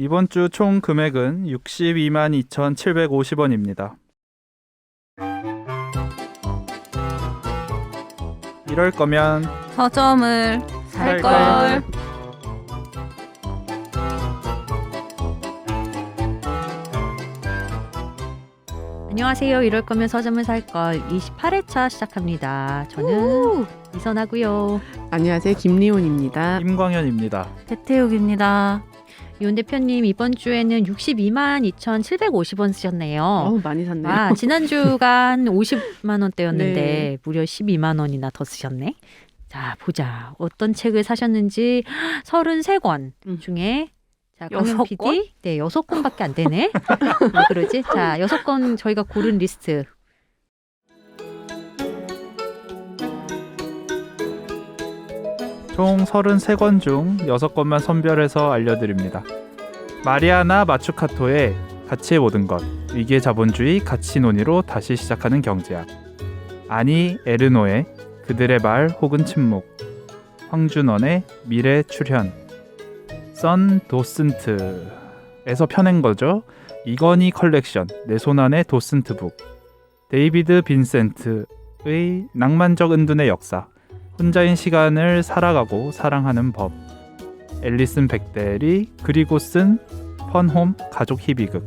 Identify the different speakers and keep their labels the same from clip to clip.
Speaker 1: 이번 주 총 금액은 62만 2,750원입니다. 이럴 거면
Speaker 2: 서점을
Speaker 1: 살
Speaker 2: 살걸. 안녕하세요. 이럴 거면 서점을 살걸 28회차 시작합니다. 저는 이선하고요.
Speaker 3: 안녕하세요. 김리온입니다.
Speaker 1: 임광현입니다.
Speaker 2: 배태욱입니다. 이온 대표님 이번 주에는 62만 2,750원 쓰셨네요.
Speaker 3: 어우, 많이 샀네요.
Speaker 2: 아, 지난주가 한 50만 원대였는데
Speaker 3: 네.
Speaker 2: 무려 12만 원이나 더 쓰셨네. 자, 보자. 어떤 책을 사셨는지 33권 중에 자, 강현
Speaker 4: 6권?
Speaker 2: PD 네, 6권밖에 안 되네. 왜 그러지? 자, 6권 저희가 고른 리스트.
Speaker 1: 총 33권 중 6권만 선별해서 알려드립니다. 마리아나 마추카토의 가치의 모든 것, 위기의 자본주의 가치 논의로 다시 시작하는 경제학, 아니 에르노의 그들의 말 혹은 침묵, 황준원의 미래 출현, 선 도슨트에서 펴낸 거죠. 이건희 컬렉션, 내 손안의 도슨트북, 데이비드 빈센트의 낭만적 은둔의 역사, 혼자인 시간을 살아가고 사랑하는 법, 앨리슨 백델이 그리고 쓴 펀홈 가족 희비극.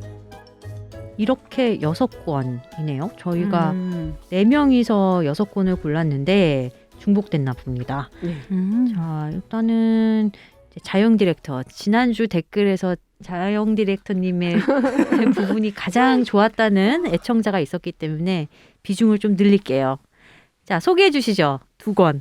Speaker 2: 이렇게 6권이네요. 저희가 4명이서 6권을 골랐는데 중복됐나 봅니다.
Speaker 3: 네.
Speaker 2: 자, 일단은 이제 자영 디렉터. 지난주 댓글에서 자영 디렉터님의 부분이 가장 좋았다는 애청자가 있었기 때문에 비중을 좀 늘릴게요. 자, 소개해 주시죠. 2권.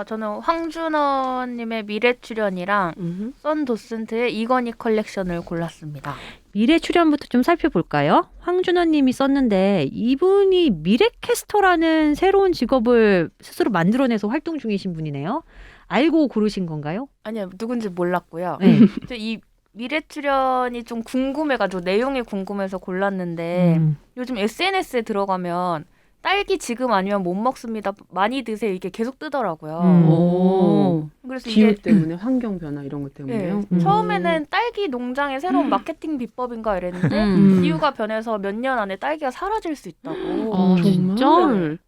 Speaker 4: 저는 황준원님의 미래 출연이랑 선 도슨트의 이건희 컬렉션을 골랐습니다.
Speaker 2: 미래 출연부터 좀 살펴볼까요? 황준원 님이 썼는데 이분이 미래캐스터라는 새로운 직업을 스스로 만들어내서 활동 중이신 분이네요. 알고 고르신 건가요?
Speaker 4: 아니요, 누군지 몰랐고요.
Speaker 2: 네.
Speaker 4: 이 미래 출연이 좀 궁금해가지고 내용이 궁금해서 골랐는데 요즘 SNS에 들어가면 딸기 지금 아니면 못 먹습니다. 많이 드세요. 이게 계속 뜨더라고요.
Speaker 3: 오.
Speaker 4: 그래서
Speaker 3: 기후
Speaker 4: 이게
Speaker 3: 때문에, 환경 변화 이런 것 때문에요.
Speaker 4: 처음에는 딸기 농장의 새로운 마케팅 비법인가 이랬는데 기후가 변해서 몇 년 안에 딸기가 사라질 수 있다고.
Speaker 3: 아,
Speaker 2: 진짜?
Speaker 3: 정말?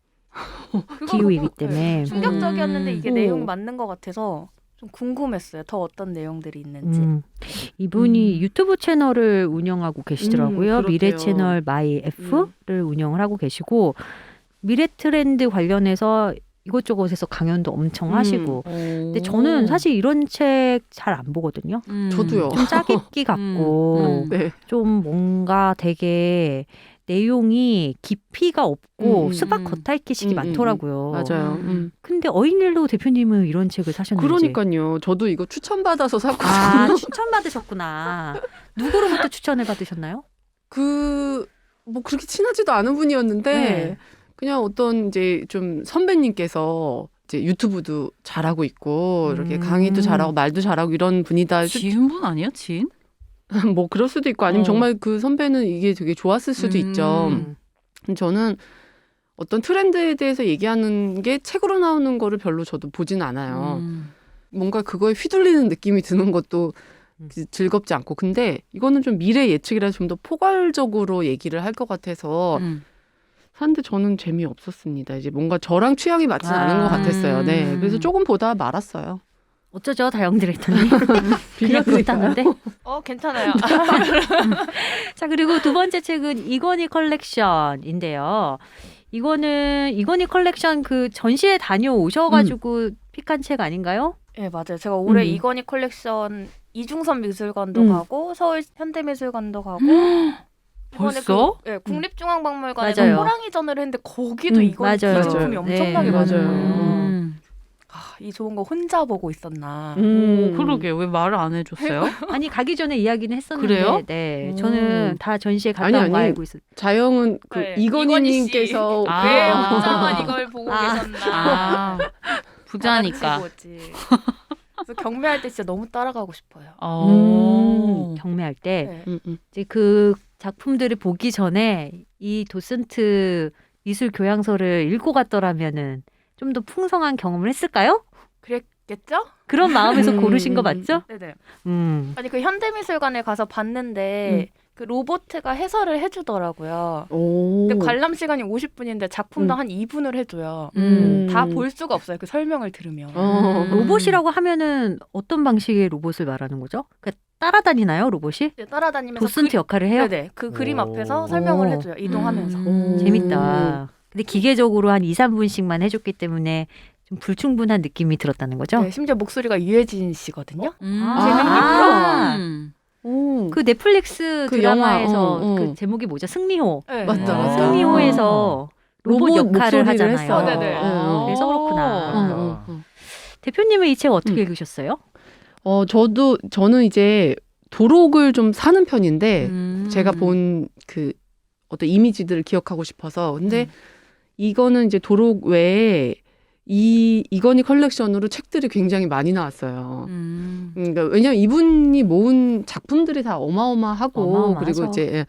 Speaker 4: 그거
Speaker 2: 기후이기
Speaker 4: 보고,
Speaker 2: 때문에.
Speaker 4: 충격적이었는데 이게
Speaker 3: 오.
Speaker 4: 내용 맞는 것 같아서 좀 궁금했어요. 더 어떤 내용들이 있는지.
Speaker 2: 이분이 유튜브 채널을 운영하고 계시더라고요.
Speaker 3: 그렇대요.
Speaker 2: 미래 채널 마이 F를 운영을 하고 계시고 미래 트렌드 관련해서 이것저것에서 강연도 엄청 하시고. 근데 저는 사실 이런 책 잘 안 보거든요.
Speaker 3: 저도요.
Speaker 2: 좀 짜깁기 같고
Speaker 3: 네.
Speaker 2: 좀 뭔가 되게 내용이 깊이가 없고 수박 겉핥기식이 많더라고요.
Speaker 3: 맞아요.
Speaker 2: 근데 어인일로 대표님은 이런 책을 사셨는지.
Speaker 3: 그러니까요. 저도 이거 추천받아서 샀거든요.
Speaker 2: 아, 추천받으셨구나. 누구로부터 추천을 받으셨나요?
Speaker 3: 뭐 그렇게 친하지도 않은 분이었는데
Speaker 2: 네.
Speaker 3: 그냥 어떤 이제 좀 선배님께서 이제 유튜브도 잘하고 있고 이렇게 강의도 잘하고 말도 잘하고 이런 분이다.
Speaker 5: 지인분 아니에요? 지인?
Speaker 3: 뭐 그럴 수도 있고 아니면 정말 그 선배는 이게 되게 좋았을 수도 있죠. 저는 어떤 트렌드에 대해서 얘기하는 게 책으로 나오는 거를 별로 저도 보진 않아요. 뭔가 그거에 휘둘리는 느낌이 드는 것도 즐겁지 않고. 근데 이거는 좀 미래 예측이라서 좀 더 포괄적으로 얘기를 할 것 같아서 샀는데 저는 재미없었습니다. 이제 뭔가 저랑 취향이 맞진 않은 것 같았어요. 네, 그래서 조금 보다 말았어요.
Speaker 2: 어쩌죠, 다영 디렉터님? 그냥 그렇다는데.
Speaker 4: 괜찮아요.
Speaker 2: 자, 그리고 두 번째 책은 이건희 컬렉션인데요. 이거는 이건희 컬렉션 그 전시회 다녀오셔가지고 픽한 책 아닌가요?
Speaker 4: 네, 맞아요. 제가 올해 이건희 컬렉션 이중선 미술관도 가고 서울 현대미술관도 가고 이번에
Speaker 5: 벌써?
Speaker 4: 국립중앙박물관에서
Speaker 2: 맞아요.
Speaker 4: 호랑이전을 했는데 거기도 이건희
Speaker 2: 맞아요.
Speaker 4: 기증품이
Speaker 3: 네,
Speaker 4: 엄청나게
Speaker 3: 맞아요.
Speaker 4: 많아요. 이 좋은 거 혼자 보고 있었나.
Speaker 5: 그러게 왜 말을 안 해줬어요?
Speaker 2: 아니, 가기 전에 이야기는 했었는데.
Speaker 5: 그래요?
Speaker 2: 네, 저는 다 전시회 갔다
Speaker 3: 아니,
Speaker 2: 온 거
Speaker 3: 아니.
Speaker 2: 알고 있어요.
Speaker 3: 자영은 그
Speaker 4: 네,
Speaker 3: 이건희님께서
Speaker 4: 왜
Speaker 5: 아.
Speaker 4: 혼자만 이걸 보고 계셨나.
Speaker 5: 아, 부자니까.
Speaker 4: 다 같이 보지. 그래서 경매할 때 진짜 너무 따라가고 싶어요.
Speaker 2: 경매할 때
Speaker 4: 네.
Speaker 2: 이제 그 작품들을 보기 전에 이 도슨트 미술 교양서를 읽고 갔더라면은 좀 더 풍성한 경험을 했을까요?
Speaker 4: 겠죠?
Speaker 2: 그런 마음에서 고르신 거 맞죠?
Speaker 4: 네네.
Speaker 2: 음.
Speaker 4: 아니 그 현대미술관에 가서 봤는데 그 로보트가 해설을 해주더라고요.
Speaker 3: 오.
Speaker 4: 근데 관람 시간이 50분인데 작품당 한 2분을 해줘요. 다 볼 수가 없어요. 그 설명을 들으면.
Speaker 2: 로봇이라고 하면은 어떤 방식의 로봇을 말하는 거죠? 그러니까 따라다니나요, 로봇이?
Speaker 4: 이제 따라다니면서
Speaker 2: 도슨트 역할을 해요?
Speaker 4: 네네. 그 그림
Speaker 1: 오.
Speaker 4: 앞에서 설명을 해줘요. 이동하면서.
Speaker 2: 재밌다. 근데 기계적으로 한 2, 3분씩만 해줬기 때문에 좀 불충분한 느낌이 들었다는 거죠?
Speaker 4: 네, 심지어 목소리가 유해진 씨거든요.
Speaker 2: 아.
Speaker 3: 오.
Speaker 2: 그 넷플릭스
Speaker 3: 그
Speaker 2: 드라마에서
Speaker 3: 영화,
Speaker 2: 그 제목이 뭐죠? 승리호.
Speaker 4: 네.
Speaker 3: 맞다,
Speaker 1: 아.
Speaker 3: 맞다.
Speaker 2: 승리호에서 로봇
Speaker 3: 로봇
Speaker 2: 역할을
Speaker 3: 목소리를
Speaker 2: 하잖아요.
Speaker 3: 했어요.
Speaker 4: 네네.
Speaker 2: 그래서 그렇구나. 대표님은 이 책 어떻게
Speaker 3: 음.
Speaker 2: 읽으셨어요?
Speaker 3: 저는 이제 도록을 좀 사는 편인데 제가 본 그 어떤 이미지들을 기억하고 싶어서 근데 이거는 이제 도록 외에 이건희 컬렉션으로 책들이 굉장히 많이 나왔어요. 그러니까 왜냐면 이분이 모은 작품들이 다 어마어마하고
Speaker 2: 어마어마하죠.
Speaker 3: 그리고 이제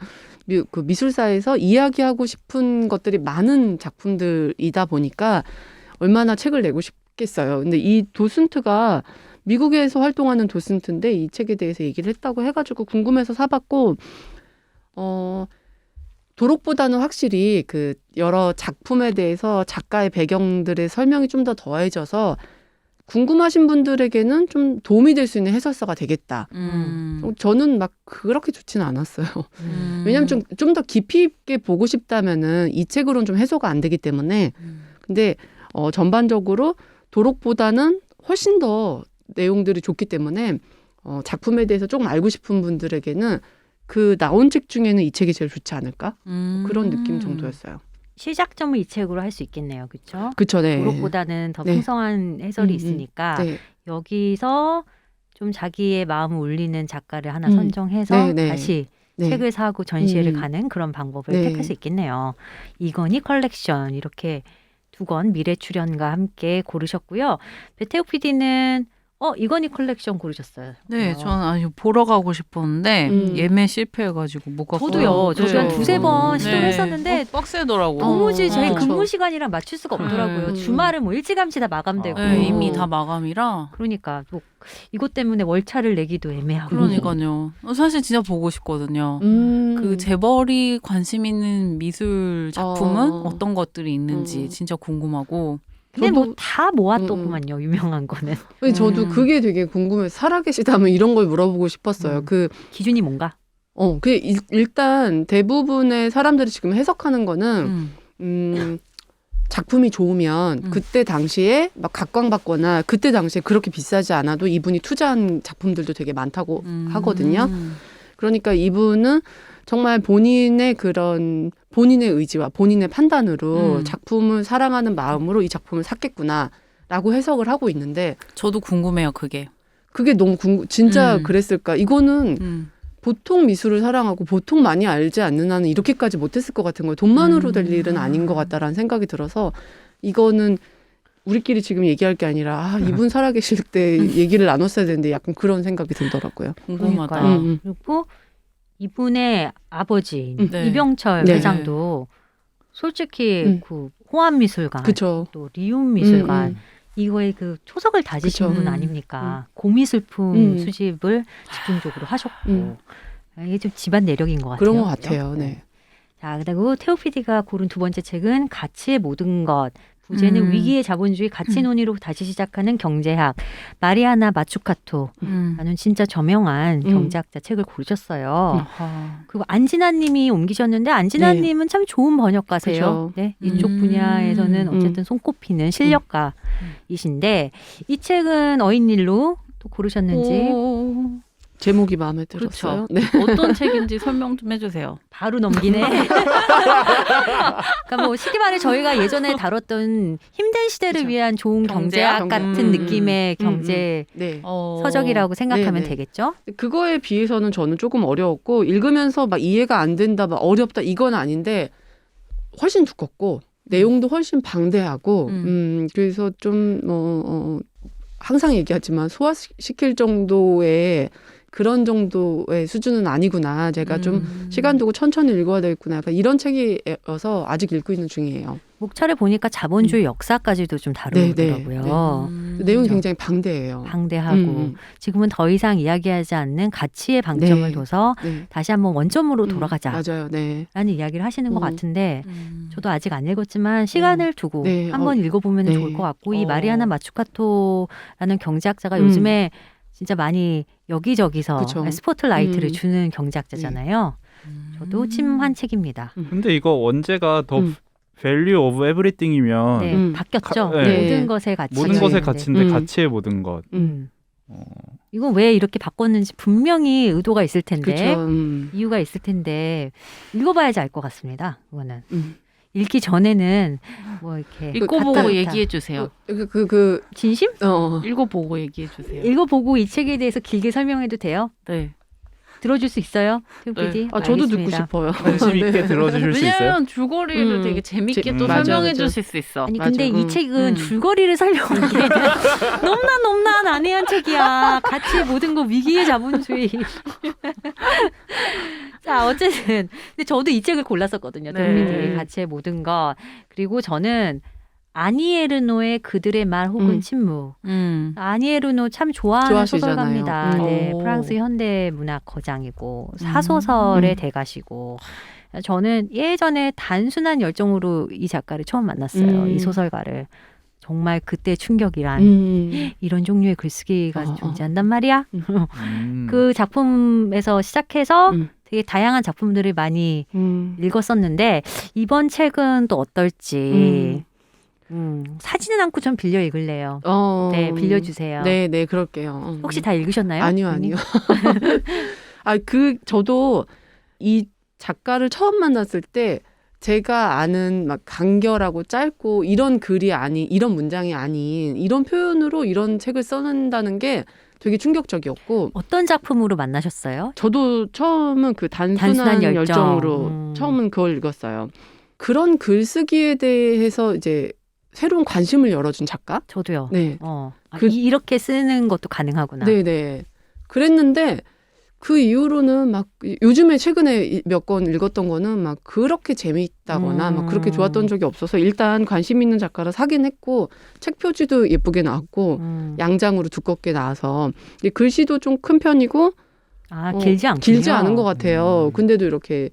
Speaker 3: 그 미술사에서 이야기하고 싶은 것들이 많은 작품들이다 보니까 얼마나 책을 내고 싶겠어요. 근데 이 도슨트가 미국에서 활동하는 도슨트인데 이 책에 대해서 얘기를 했다고 해가지고 궁금해서 사봤고 도록보다는 확실히 그 여러 작품에 대해서 작가의 배경들의 설명이 좀 더 더해져서 궁금하신 분들에게는 좀 도움이 될 수 있는 해설서가 되겠다. 저는 막 그렇게 좋지는 않았어요. 왜냐하면 좀 더 깊이 있게 보고 싶다면은 이 책으로는 좀 해소가 안 되기 때문에 근데 전반적으로 도록보다는 훨씬 더 내용들이 좋기 때문에 작품에 대해서 조금 알고 싶은 분들에게는 그 나온 책 중에는 이 책이 제일 좋지 않을까? 그런 느낌 정도였어요.
Speaker 2: 시작점을 이 책으로 할 수 있겠네요. 그렇죠?
Speaker 3: 그쵸, 네.
Speaker 2: 도록보다는 더
Speaker 3: 네.
Speaker 2: 풍성한 해설이 있으니까
Speaker 3: 네.
Speaker 2: 여기서 좀 자기의 마음을 울리는 작가를 하나
Speaker 3: 음.
Speaker 2: 선정해서
Speaker 3: 네, 네.
Speaker 2: 다시
Speaker 3: 네.
Speaker 2: 책을 사고 전시회를
Speaker 3: 음.
Speaker 2: 가는 그런 방법을
Speaker 3: 네.
Speaker 2: 택할 수 있겠네요. 이건희 컬렉션 이렇게 2권 미래 출연과 함께 고르셨고요. 배태욱 PD는 이건희 컬렉션 고르셨어요.
Speaker 5: 네, 저는 보러 가고 싶었는데 예매 실패해가지고 못 갔어요.
Speaker 2: 저도요. 저도 한
Speaker 3: 네.
Speaker 2: 두세 번
Speaker 3: 네.
Speaker 2: 시도를 했었는데
Speaker 5: 빡세더라고.
Speaker 2: 도무지 제
Speaker 3: 그쵸.
Speaker 2: 근무 시간이랑 맞출 수가 없더라고요.
Speaker 3: 음.
Speaker 2: 주말은 뭐 일찌감치 다 마감되고.
Speaker 5: 네, 이미 다 마감이라.
Speaker 2: 그러니까 뭐 이것 때문에 월차를 내기도 애매하고.
Speaker 5: 그러니까요. 사실 진짜 보고 싶거든요. 그 재벌이 관심 있는 미술 작품은 어떤 것들이 있는지 진짜 궁금하고.
Speaker 2: 근데
Speaker 3: 저도-
Speaker 2: 뭐 다 모았더구만요. 유명한 거는.
Speaker 3: 근데 저도 그게 되게 궁금해서 살아계시다면 이런 걸 물어보고 싶었어요.
Speaker 2: 기준이 뭔가?
Speaker 3: 일단 대부분의 사람들이 지금 해석하는 거는 작품이 좋으면 그때 당시에 막 각광받거나 그때 당시에 그렇게 비싸지 않아도 이분이 투자한 작품들도 되게 많다고 하거든요. 그러니까 이분은 정말 본인의 의지와 본인의 판단으로 작품을 사랑하는 마음으로 이 작품을 샀겠구나라고 해석을 하고 있는데
Speaker 5: 저도 궁금해요, 그게.
Speaker 3: 그게 너무 진짜 그랬을까? 이거는 보통 미술을 사랑하고 보통 많이 알지 않는 한은 이렇게까지 못했을 것 같은 거예요. 돈만으로 될 일은 아닌 것 같다라는 생각이 들어서 이거는 우리끼리 지금 얘기할 게 아니라 이분 살아계실 때 얘기를 나눴어야 되는데 약간 그런 생각이 들더라고요.
Speaker 5: 궁금하다.
Speaker 2: 그러니까요. 그리고 이분의 아버지
Speaker 5: 네.
Speaker 2: 이병철
Speaker 3: 네.
Speaker 2: 회장도 솔직히 그 호암미술관
Speaker 3: 그렇죠.
Speaker 2: 또 리움미술관 이거에 그 초석을 다지신
Speaker 3: 그쵸.
Speaker 2: 분 아닙니까? 고미술품
Speaker 3: 음.
Speaker 2: 수집을 집중적으로 하셨고 이게 좀 집안 내력인 것 같아요.
Speaker 3: 그런 것
Speaker 2: 그죠?
Speaker 3: 같아요. 네.
Speaker 2: 자, 그리고 태호 PD가 고른 두 번째 책은 가치의 모든 것. 부제는 위기의 자본주의 가치 논의로 다시 시작하는 경제학. 마리아나 마추카토. 라는 진짜 저명한 경제학자 책을 고르셨어요. 그리고 안진아 님이 옮기셨는데 안진아
Speaker 3: 네.
Speaker 2: 님은 참 좋은 번역가세요.
Speaker 3: 그죠.
Speaker 2: 네, 이쪽 분야에서는 어쨌든 손꼽히는 실력가이신데 이 책은 어인일로 또 고르셨는지
Speaker 3: 제목이 마음에 들었어요.
Speaker 5: 그렇죠. 어떤 책인지 설명 좀 해주세요.
Speaker 2: 바로 넘기네. 그러니까 뭐 쉽게 말해 저희가 예전에 다뤘던 힘든 시대를
Speaker 3: 그쵸.
Speaker 2: 위한 좋은 경제학
Speaker 3: 경제학,
Speaker 2: 같은 느낌의 경제
Speaker 3: 네.
Speaker 2: 서적이라고 생각하면
Speaker 3: 네, 네.
Speaker 2: 되겠죠?
Speaker 3: 그거에 비해서는 저는 조금 어려웠고 읽으면서 막 이해가 안 된다, 막 어렵다 이건 아닌데 훨씬 두껍고 내용도 훨씬 방대하고 그래서 좀 항상 얘기하지만 소화시킬 정도의 그런 정도의 수준은 아니구나. 제가 좀 시간 두고 천천히 읽어야 되겠구나. 약간 이런 책이어서 아직 읽고 있는 중이에요.
Speaker 2: 목차를 보니까 자본주의 역사까지도 좀 다루더라고요.
Speaker 3: 내용이 굉장히 방대해요.
Speaker 2: 방대하고 지금은 더 이상 이야기하지 않는 가치에 방점을
Speaker 3: 네.
Speaker 2: 둬서
Speaker 3: 네.
Speaker 2: 다시 한번 원점으로 돌아가자.
Speaker 3: 맞아요. 네.
Speaker 2: 라는 이야기를 하시는 것 같은데
Speaker 5: 음.
Speaker 2: 저도 아직 안 읽었지만 시간을 두고
Speaker 3: 네.
Speaker 2: 한번 읽어보면
Speaker 3: 네.
Speaker 2: 좋을 것 같고 이 마리아나 마츠카토라는 경제학자가 요즘에 진짜 많이 여기저기서
Speaker 3: 그쵸.
Speaker 2: 스포트라이트를 주는 경제학자잖아요. 저도 침한 책입니다.
Speaker 1: 근데 이거 원제가 더 value of everything이면
Speaker 2: 네, 바뀌었죠.
Speaker 1: 네.
Speaker 2: 모든 것의 가치.
Speaker 1: 모든 것의 가치인데
Speaker 3: 음.
Speaker 1: 가치의 모든 것.
Speaker 2: 이건 왜 이렇게 바꿨는지 분명히 의도가 있을 텐데
Speaker 3: 그렇죠.
Speaker 2: 이유가 있을 텐데 읽어봐야지 알 것 같습니다. 이거는 읽기 전에는 뭐 이렇게
Speaker 5: 읽어보고
Speaker 2: 갔다
Speaker 5: 얘기해 주세요.
Speaker 2: 진심?
Speaker 5: 읽어보고 얘기해 주세요.
Speaker 2: 읽어보고 이 책에 대해서 길게 설명해도 돼요?
Speaker 5: 네.
Speaker 2: 들어줄 수 있어요? 태욱
Speaker 5: 네.
Speaker 2: PD?
Speaker 3: 저도 듣고
Speaker 2: 알겠습니다.
Speaker 3: 싶어요.
Speaker 1: 관심 있게 들어주실 수 있어요?
Speaker 5: 왜냐하면 줄거리를 되게 재밌게 또
Speaker 3: 맞아요,
Speaker 5: 설명해
Speaker 3: 맞아요.
Speaker 5: 주실 수 있어.
Speaker 2: 아니
Speaker 3: 맞아.
Speaker 2: 근데 이 책은 줄거리를 설명하기에는 너무나 난해한 책이야. 가치의 모든 거 위기의 자본주의. 자 어쨌든 근데 저도 이 책을 골랐었거든요.
Speaker 5: 네.
Speaker 2: 태욱 PD. 가치의 모든 것. 그리고 저는 아니 에르노의 그들의 말 혹은 침묵. 아니 에르노 참 좋아하는
Speaker 3: 좋아하시잖아요.
Speaker 2: 소설가입니다. 네,
Speaker 5: 오.
Speaker 2: 프랑스 현대 문학 거장이고 사소설의 대가시고 저는 예전에 단순한 열정으로 이 작가를 처음 만났어요. 이 소설가를. 정말 그때 충격이란 이런 종류의 글쓰기가 존재한단 말이야. 그 작품에서 시작해서 되게 다양한 작품들을 많이 읽었었는데 이번 책은 또 어떨지 사진은 않고 좀 빌려 읽을래요. 네, 빌려주세요.
Speaker 3: 네, 네, 그럴게요.
Speaker 2: 혹시 다 읽으셨나요?
Speaker 3: 아니요,
Speaker 2: 언니?
Speaker 3: 아니요. 저도 이 작가를 처음 만났을 때 제가 아는 막 간결하고 짧고 이런 글이 아닌, 이런 문장이 아닌 이런 표현으로 이런 책을 써낸다는 게 되게 충격적이었고
Speaker 2: 어떤 작품으로 만나셨어요?
Speaker 3: 저도 처음은 그 단순한 열정으로 처음은 그걸 읽었어요. 그런 글쓰기에 대해서 이제 새로운 관심을 열어준 작가?
Speaker 2: 저도요.
Speaker 3: 네.
Speaker 2: 이렇게 쓰는 것도 가능하구나.
Speaker 3: 네네. 그랬는데 그 이후로는 막 요즘에 최근에 몇 권 읽었던 거는 막 그렇게 재미있다거나 막 그렇게 좋았던 적이 없어서 일단 관심 있는 작가를 사긴 했고 책 표지도 예쁘게 나왔고 양장으로 두껍게 나와서 글씨도 좀 큰 편이고 길지 않은 것 같아요. 근데도 이렇게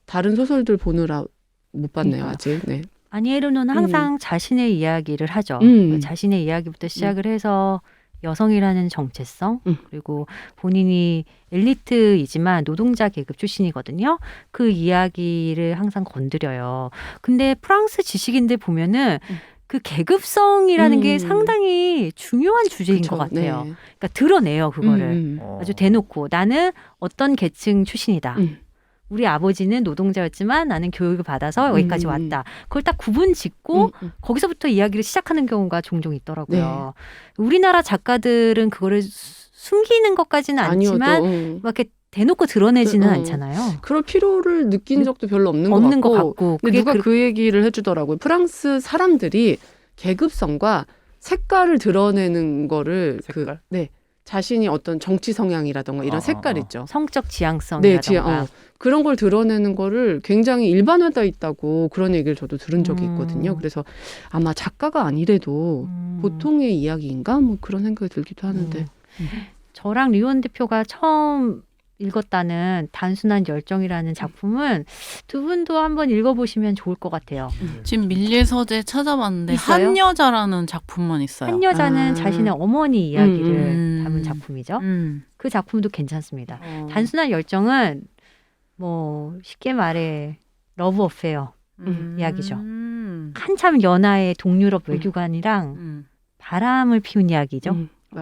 Speaker 3: 다른 소설들 보느라 못 봤네요. 아직. 네.
Speaker 2: 아니 에르노는 항상 자신의 이야기를 하죠. 자신의 이야기부터 시작을 해서 여성이라는 정체성 그리고 본인이 엘리트이지만 노동자 계급 출신이거든요. 그 이야기를 항상 건드려요. 근데 프랑스 지식인들 보면은 그 계급성이라는 게 상당히 중요한 주제인 것 같아요.
Speaker 3: 네.
Speaker 2: 그러니까 드러내요 그거를 아주 대놓고 나는 어떤 계층 출신이다. 우리 아버지는 노동자였지만 나는 교육을 받아서 여기까지 왔다. 그걸 딱 구분 짓고 거기서부터 이야기를 시작하는 경우가 종종 있더라고요. 네. 우리나라 작가들은 그거를 숨기는 것까지는 않지만 막 이렇게 대놓고 드러내지는 않잖아요.
Speaker 3: 그럴 필요를 느낀 적도 별로 없는 것 같고. 근데 누가 그 얘기를 해주더라고요. 프랑스 사람들이 계급성과 색깔을 드러내는 거를 자신이 어떤 정치 성향이라던가 이런 색깔 있죠.
Speaker 2: 성적 지향성이라던가.
Speaker 3: 그런 걸 드러내는 거를 굉장히 일반화되어 있다고 그런 얘기를 저도 들은 적이 있거든요. 그래서 아마 작가가 아니래도 보통의 이야기인가? 뭐 그런 생각이 들기도 하는데.
Speaker 2: 저랑 리온 대표가 처음 읽었다는 단순한 열정이라는 작품은 두 분도 한번 읽어보시면 좋을 것 같아요.
Speaker 5: 지금 밀리의 서재 찾아봤는데
Speaker 2: 있어요?
Speaker 5: 한 여자라는 작품만 있어요.
Speaker 2: 한 여자는 자신의 어머니 이야기를 담은 작품이죠. 그 작품도 괜찮습니다. 단순한 열정은 뭐 쉽게 말해 러브 어페어 이야기죠. 한참 연하의 동유럽 외교관이랑 바람을 피운 이야기죠.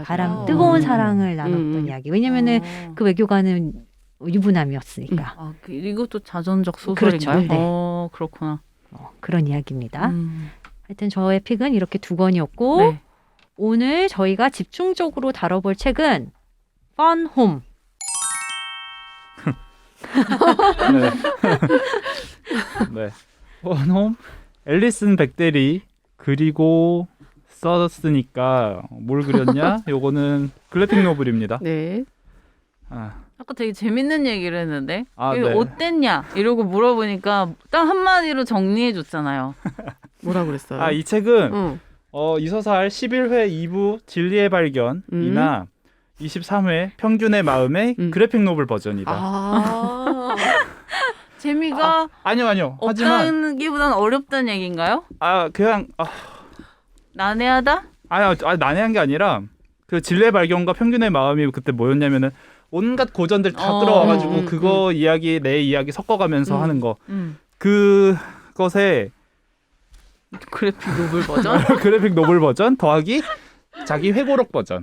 Speaker 2: 바람, 뜨거운 사랑을 나눴던 이야기. 왜냐면은 그 외교관은 유부남이었으니까.
Speaker 5: 이것도 자전적 소설인가요?
Speaker 2: 그렇죠. 네.
Speaker 5: 그렇구나.
Speaker 2: 그런 이야기입니다. 하여튼 저의 픽은 이렇게 두 권이었고 오늘 저희가 집중적으로 다뤄볼 책은 Fun Home.
Speaker 1: 네. 원홈 앨리슨 백대리 그리고 썼으니까 뭘 그렸냐? 요거는 그래픽 노블입니다.
Speaker 3: 네.
Speaker 5: 아까 되게 재밌는 얘기를 했는데
Speaker 1: 아,
Speaker 5: 이거
Speaker 1: 네.
Speaker 5: 어땠냐 이러고 물어보니까 딱 한마디로 정리해 줬잖아요.
Speaker 3: 뭐라 그랬어요?
Speaker 1: 이 책은
Speaker 3: 응.
Speaker 1: 이서사할 11회 2부 진리의 발견이나 23회 평균의 마음의 그래픽 노블 버전이다.
Speaker 5: 재미가
Speaker 1: 아니요. 하지만
Speaker 5: 없다기보다는 어렵다는 얘기인가요?
Speaker 1: 그냥
Speaker 5: 난해하다?
Speaker 1: 난해한 게 아니라 그 진리의 발견과 평균의 마음이 그때 뭐였냐면은 온갖 고전들 다 끌어와가지고 그거 이야기 내 이야기 섞어가면서 하는 거. 그것에
Speaker 5: 그래픽 노블 버전?
Speaker 1: 그래픽 노블 버전 더하기 자기 회고록 버전.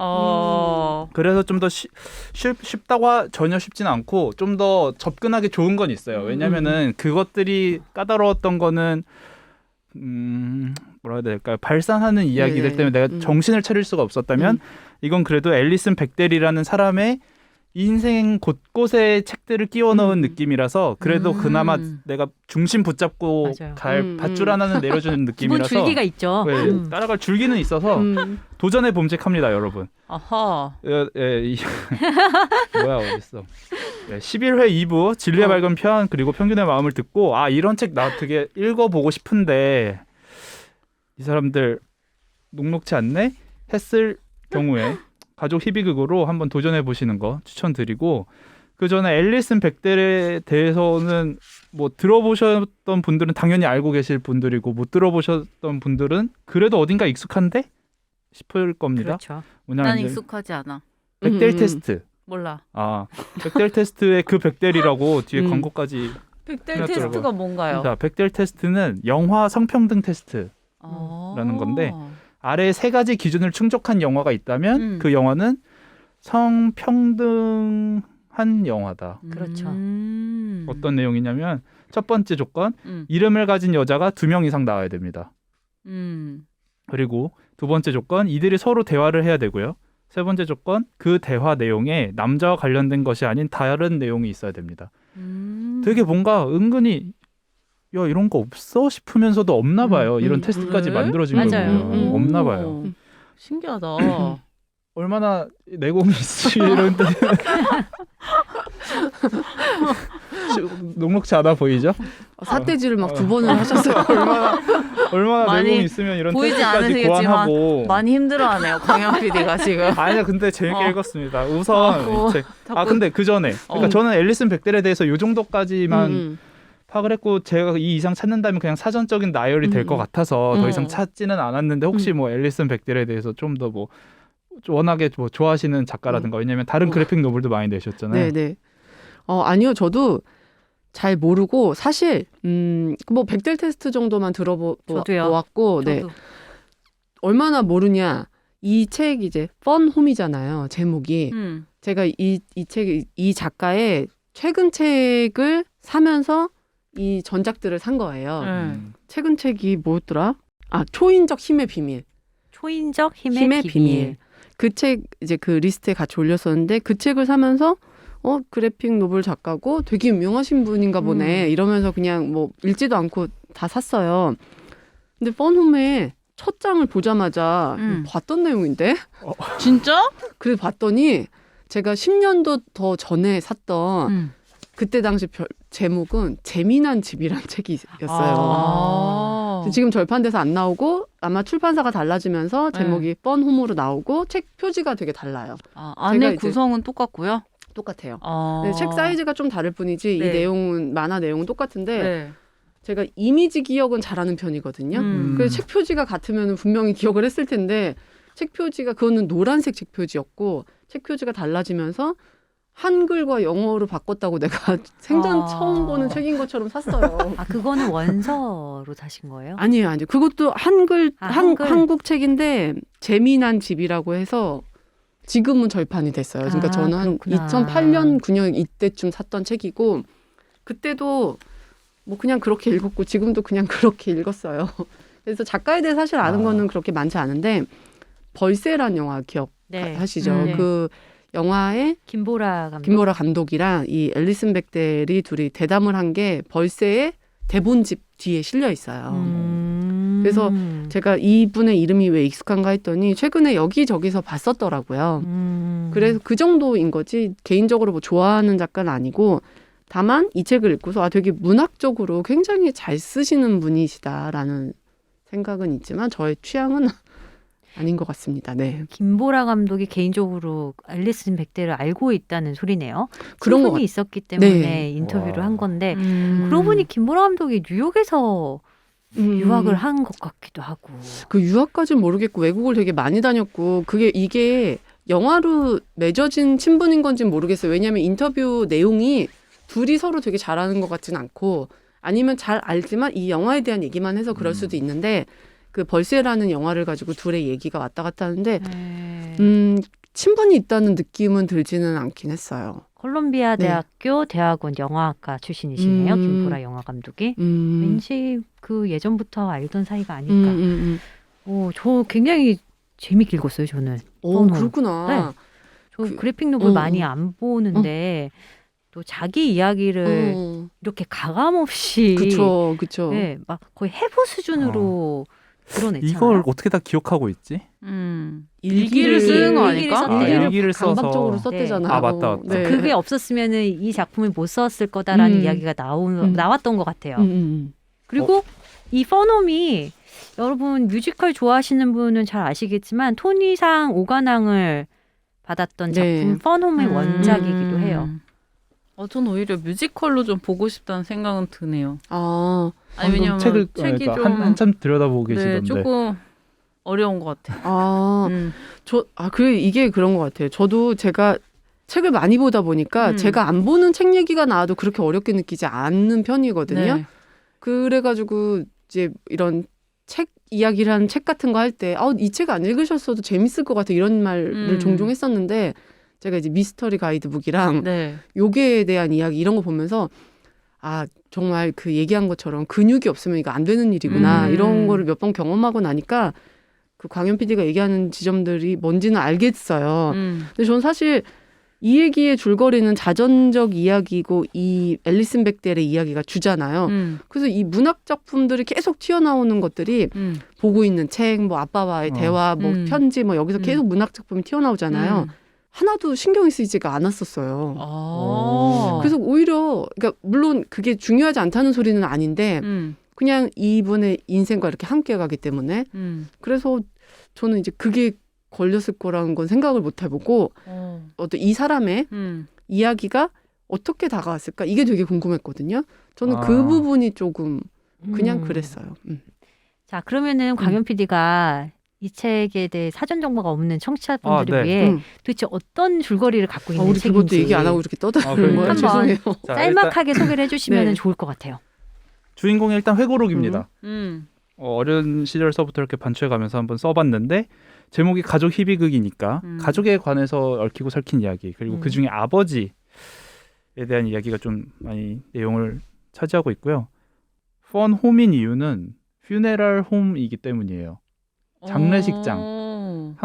Speaker 1: 그래서 좀 더 쉽다고 전혀 쉽지는 않고 좀 더 접근하기 좋은 건 있어요. 왜냐면은 그것들이 까다로웠던 거는 뭐라 해야 될까요? 발산하는 이야기들
Speaker 3: 네.
Speaker 1: 때문에 내가 정신을 차릴 수가 없었다면 이건 그래도 앨리슨 백델이라는 사람의 인생 곳곳에 책들을 끼워 넣은 느낌이라서 그래도 그나마 내가 중심 붙잡고
Speaker 2: 맞아요.
Speaker 1: 갈 밧줄 하나는 내려주는
Speaker 2: 기본
Speaker 1: 느낌이라서
Speaker 2: 줄기가 있죠.
Speaker 1: 네, 따라갈 줄기는 있어서 도전에 봄직합니다, 여러분.
Speaker 5: 아하.
Speaker 1: 뭐야 어딨어? 11회 2부 진리의 발견 편 그리고 평균의 마음을 듣고 이런 책 나 되게 읽어보고 싶은데 이 사람들 녹록치 않네 했을 경우에 가족 희비극으로 한번 도전해 보시는 거 추천드리고 그 전에 앨리슨 백델에 대해서는 뭐 들어보셨던 분들은 당연히 알고 계실 분들이고 못 들어보셨던 분들은 그래도 어딘가 익숙한데 싶을 겁니다.
Speaker 2: 그렇죠.
Speaker 5: 난
Speaker 1: 뭐냐면 이제
Speaker 5: 익숙하지 않아.
Speaker 1: 백델 테스트.
Speaker 5: 몰라.
Speaker 1: 백델 테스트의 그 백델이라고 뒤에 광고까지.
Speaker 5: 백델
Speaker 1: 해놨더라고요.
Speaker 5: 테스트가 뭔가요?
Speaker 1: 자, 백델 테스트는 영화 성평등 테스트라는 건데 아래 세 가지 기준을 충족한 영화가 있다면 그 영화는 성평등한 영화다.
Speaker 2: 그렇죠.
Speaker 1: 어떤 내용이냐면 첫 번째 조건 이름을 가진 여자가 2명 이상 나와야 됩니다. 그리고 두 번째 조건 이들이 서로 대화를 해야 되고요. 세 번째 조건 그 대화 내용에 남자와 관련된 것이 아닌 다른 내용이 있어야 됩니다. 되게 뭔가 은근히 야 이런 거 없어 싶으면서도 없나 봐요. 이런 테스트까지
Speaker 5: 그래?
Speaker 1: 만들어진 걸
Speaker 2: 맞아요.
Speaker 1: 보면 없나 봐요.
Speaker 5: 신기하다.
Speaker 1: 얼마나 내공이 있으시는데 녹록치 않아 보이죠?
Speaker 3: 삿대질을 막 2번을 하셨어요.
Speaker 1: 얼마나
Speaker 5: 많이
Speaker 1: 내공이 있으면 이런
Speaker 5: 보이지
Speaker 1: 테스트까지
Speaker 5: 않으시겠지만
Speaker 1: 고안하고
Speaker 5: 많이 힘들어하네요. 광현 PD가 지금.
Speaker 1: 아니야 근데 재밌게 읽었습니다. 우선 근데 그 전에 그러니까 저는 앨리슨 백델에 대해서 요 정도까지만 파악을 했고 제가 이 이상 찾는다면 그냥 사전적인 나열이 될 것 같아서 더 이상 찾지는 않았는데 혹시 뭐 앨리슨 백델에 대해서 좀 더 뭐 워낙에 뭐 좋아하시는 작가라든가 왜냐면 다른 그래픽 노블도 많이 내셨잖아요.
Speaker 3: 네네. 아니요, 저도 잘 모르고 사실 뭐 백델 테스트 정도만
Speaker 2: 저도요.
Speaker 3: 들어보았고, 네.
Speaker 2: 저도.
Speaker 3: 얼마나 모르냐. 이 책 이제 펀홈이잖아요. 제목이. 제가 이 작가의 최근 책을 사면서 이 전작들을 산 거예요. 최근 책이 뭐였더라? 초인적 힘의 비밀.
Speaker 2: 초인적 힘의 비밀.
Speaker 3: 그 책 이제 그 리스트에 같이 올렸었는데 그 책을 사면서 그래픽 노블 작가고 되게 유명하신 분인가 보네 이러면서 그냥 뭐 읽지도 않고 다 샀어요. 근데 펀홈의 첫 장을 보자마자 봤던 내용인데
Speaker 5: 진짜?
Speaker 3: 그래서 봤더니 제가 10년도 더 전에 샀던 그때 당시 제목은 재미난 집이란 책이었어요. 지금 절판돼서 안 나오고 아마 출판사가 달라지면서 제목이 펀홈으로 나오고 책 표지가 되게 달라요.
Speaker 5: 안에 구성은 똑같고요?
Speaker 3: 똑같아요. 네, 책 사이즈가 좀 다를 뿐이지
Speaker 5: 네.
Speaker 3: 이 내용은 만화 내용은 똑같은데 제가 이미지 기억은 잘하는 편이거든요. 그래서 책 표지가 같으면 분명히 기억을 했을 텐데 책 표지가 그거는 노란색 책 표지였고 책 표지가 달라지면서 한글과 영어로 바꿨다고 내가 생전 처음 보는 책인 것처럼 샀어요.
Speaker 2: 그거는 원서로 사신 거예요?
Speaker 3: 아니에요. 그것도 한국 책인데 재미난 집이라고 해서 지금은 절판이 됐어요. 그러니까 저는 한
Speaker 2: 그렇구나.
Speaker 3: 2008년, 9년 이때쯤 샀던 책이고 그때도 뭐 그냥 그렇게 읽었고 지금도 그냥 그렇게 읽었어요. 그래서 작가에 대해 사실 아는 거는 그렇게 많지 않은데 벌새란 영화 기억하시죠?
Speaker 2: 네.
Speaker 3: 그 영화에
Speaker 2: 김보라
Speaker 3: 감독이랑 이 앨리슨 백델이 둘이 대담을 한 게 벌새의 대본집 뒤에 실려 있어요. 그래서 제가 이분의 이름이 왜 익숙한가 했더니 최근에 여기저기서 봤었더라고요. 그래서 그 정도인 거지 개인적으로 뭐 좋아하는 작가는 아니고 다만 이 책을 읽고서 되게 문학적으로 굉장히 잘 쓰시는 분이시다라는 생각은 있지만 저의 취향은 아닌 것 같습니다. 네.
Speaker 2: 김보라 감독이 개인적으로 앨리슨 백대를 알고 있다는 소리네요.
Speaker 3: 그런 것
Speaker 2: 친분이 있었기 때문에
Speaker 3: 네.
Speaker 2: 인터뷰를
Speaker 1: 와.
Speaker 2: 한 건데 그러고 보니 김보라 감독이 뉴욕에서 유학을 한 것 같기도 하고.
Speaker 3: 그 유학까지는 모르겠고 외국을 되게 많이 다녔고 이게 영화로 맺어진 친분인 건지는 모르겠어요. 왜냐하면 인터뷰 내용이 둘이 서로 되게 잘하는 것 같진 않고 아니면 잘 알지만 이 영화에 대한 얘기만 해서 그럴 수도 있는데 그 벌새라는 영화를 가지고 둘의 얘기가 왔다 갔다 하는데 친분이 있다는 느낌은 들지는 않긴 했어요.
Speaker 2: 콜롬비아
Speaker 3: 네.
Speaker 2: 대학교 대학원 영화학과 출신이시네요. 김보라 영화 감독이. 왠지 그 예전부터 알던 사이가 아닐까. 저 굉장히 재밌게 읽었어요. 저는.
Speaker 3: 그렇구나.
Speaker 2: 저 그래픽 노블 많이 안 보는데 또 자기 이야기를 이렇게 가감 없이
Speaker 3: 그쵸.
Speaker 2: 네, 막 거의 해부 수준으로 드러냈잖아요.
Speaker 1: 이걸 어떻게 다 기억하고 있지?
Speaker 5: 일기를 쓰는 거
Speaker 2: 일기를
Speaker 5: 아닐까?
Speaker 2: 썼대요.
Speaker 1: 일기를 써서.
Speaker 3: 강박적으로 썼대잖아요.
Speaker 1: 아, 맞다.
Speaker 3: 네.
Speaker 2: 그게 없었으면은 이 작품을 못 썼을 거다라는 이야기가 나왔던 것 같아요. 그리고 이 퍼놈이 여러분 뮤지컬 좋아하시는 분은 잘 아시겠지만 토니상 5관왕을 받았던
Speaker 3: 네.
Speaker 2: 작품 퍼놈의 원작이기도 해요.
Speaker 5: 전 오히려 뮤지컬로 좀 보고 싶다는 생각은 드네요.
Speaker 3: 아,
Speaker 5: 왜냐면
Speaker 1: 책을
Speaker 5: 책이
Speaker 1: 그러니까
Speaker 5: 좀
Speaker 1: 한참 들여다보고
Speaker 5: 네,
Speaker 1: 계시던데.
Speaker 5: 조금 어려운 것 같아요.
Speaker 3: 이게 그런 것 같아요. 저도 제가 책을 많이 보다 보니까 제가 안 보는 책 얘기가 나와도 그렇게 어렵게 느끼지 않는 편이거든요.
Speaker 5: 네.
Speaker 3: 그래가지고 이제 이런 책 이야기를 하는 책 같은 거 할 때, 이 책 안 읽으셨어도 재밌을 것 같아 이런 말을 종종 했었는데 제가 이제 미스터리 가이드북이랑
Speaker 5: 네.
Speaker 3: 요괴에 대한 이야기 이런 거 보면서 정말 그 얘기한 것처럼 근육이 없으면 이거 안 되는 일이구나 이런 거를 몇 번 경험하고 나니까 그 광현 PD가 얘기하는 지점들이 뭔지는 알겠어요. 근데 저는 사실 이 얘기의 줄거리는 자전적 이야기고 이 앨리슨 백델의 이야기가 주잖아요. 그래서 이 문학 작품들이 계속 튀어나오는 것들이 보고 있는 책, 뭐 아빠와의 대화, 뭐 편지, 뭐 여기서 계속 문학 작품이 튀어나오잖아요. 하나도 신경이 쓰이지가 않았었어요. 그래서 오히려 그러니까 물론 그게 중요하지 않다는 소리는 아닌데 그냥 이분의 인생과 이렇게 함께 가기 때문에 그래서 저는 이제 그게 걸렸을 거라는 건 생각을 못 해보고 어떤 이 사람의 이야기가 어떻게 다가왔을까 이게 되게 궁금했거든요. 저는 그 부분이 조금 그냥 그랬어요.
Speaker 2: 자, 그러면은 광현 PD가 이 책에 대해 사전 정보가 없는 청취자분들을
Speaker 1: 네.
Speaker 2: 위해 도대체 어떤 줄거리를 갖고 있는
Speaker 3: 우리 그것도
Speaker 2: 책인지
Speaker 3: 얘기 안 하고 이렇게 떠드는
Speaker 1: 그러니까요.
Speaker 3: 거예요.
Speaker 2: 한번
Speaker 3: 죄송해요.
Speaker 1: 자,
Speaker 2: 짤막하게 소개를 해주시면
Speaker 3: 네.
Speaker 2: 좋을 것 같아요.
Speaker 1: 주인공이 일단 회고록입니다. 어린 시절서부터 이렇게 반추해가면서 한번 써봤는데 제목이 가족 희비극이니까 가족에 관해서 얽히고 설킨 이야기 그리고 그 중에 아버지에 대한 이야기가 좀 많이 내용을 차지하고 있고요. 펀 홈인 이유는 퓨네럴 홈이기 때문이에요. 장례식장.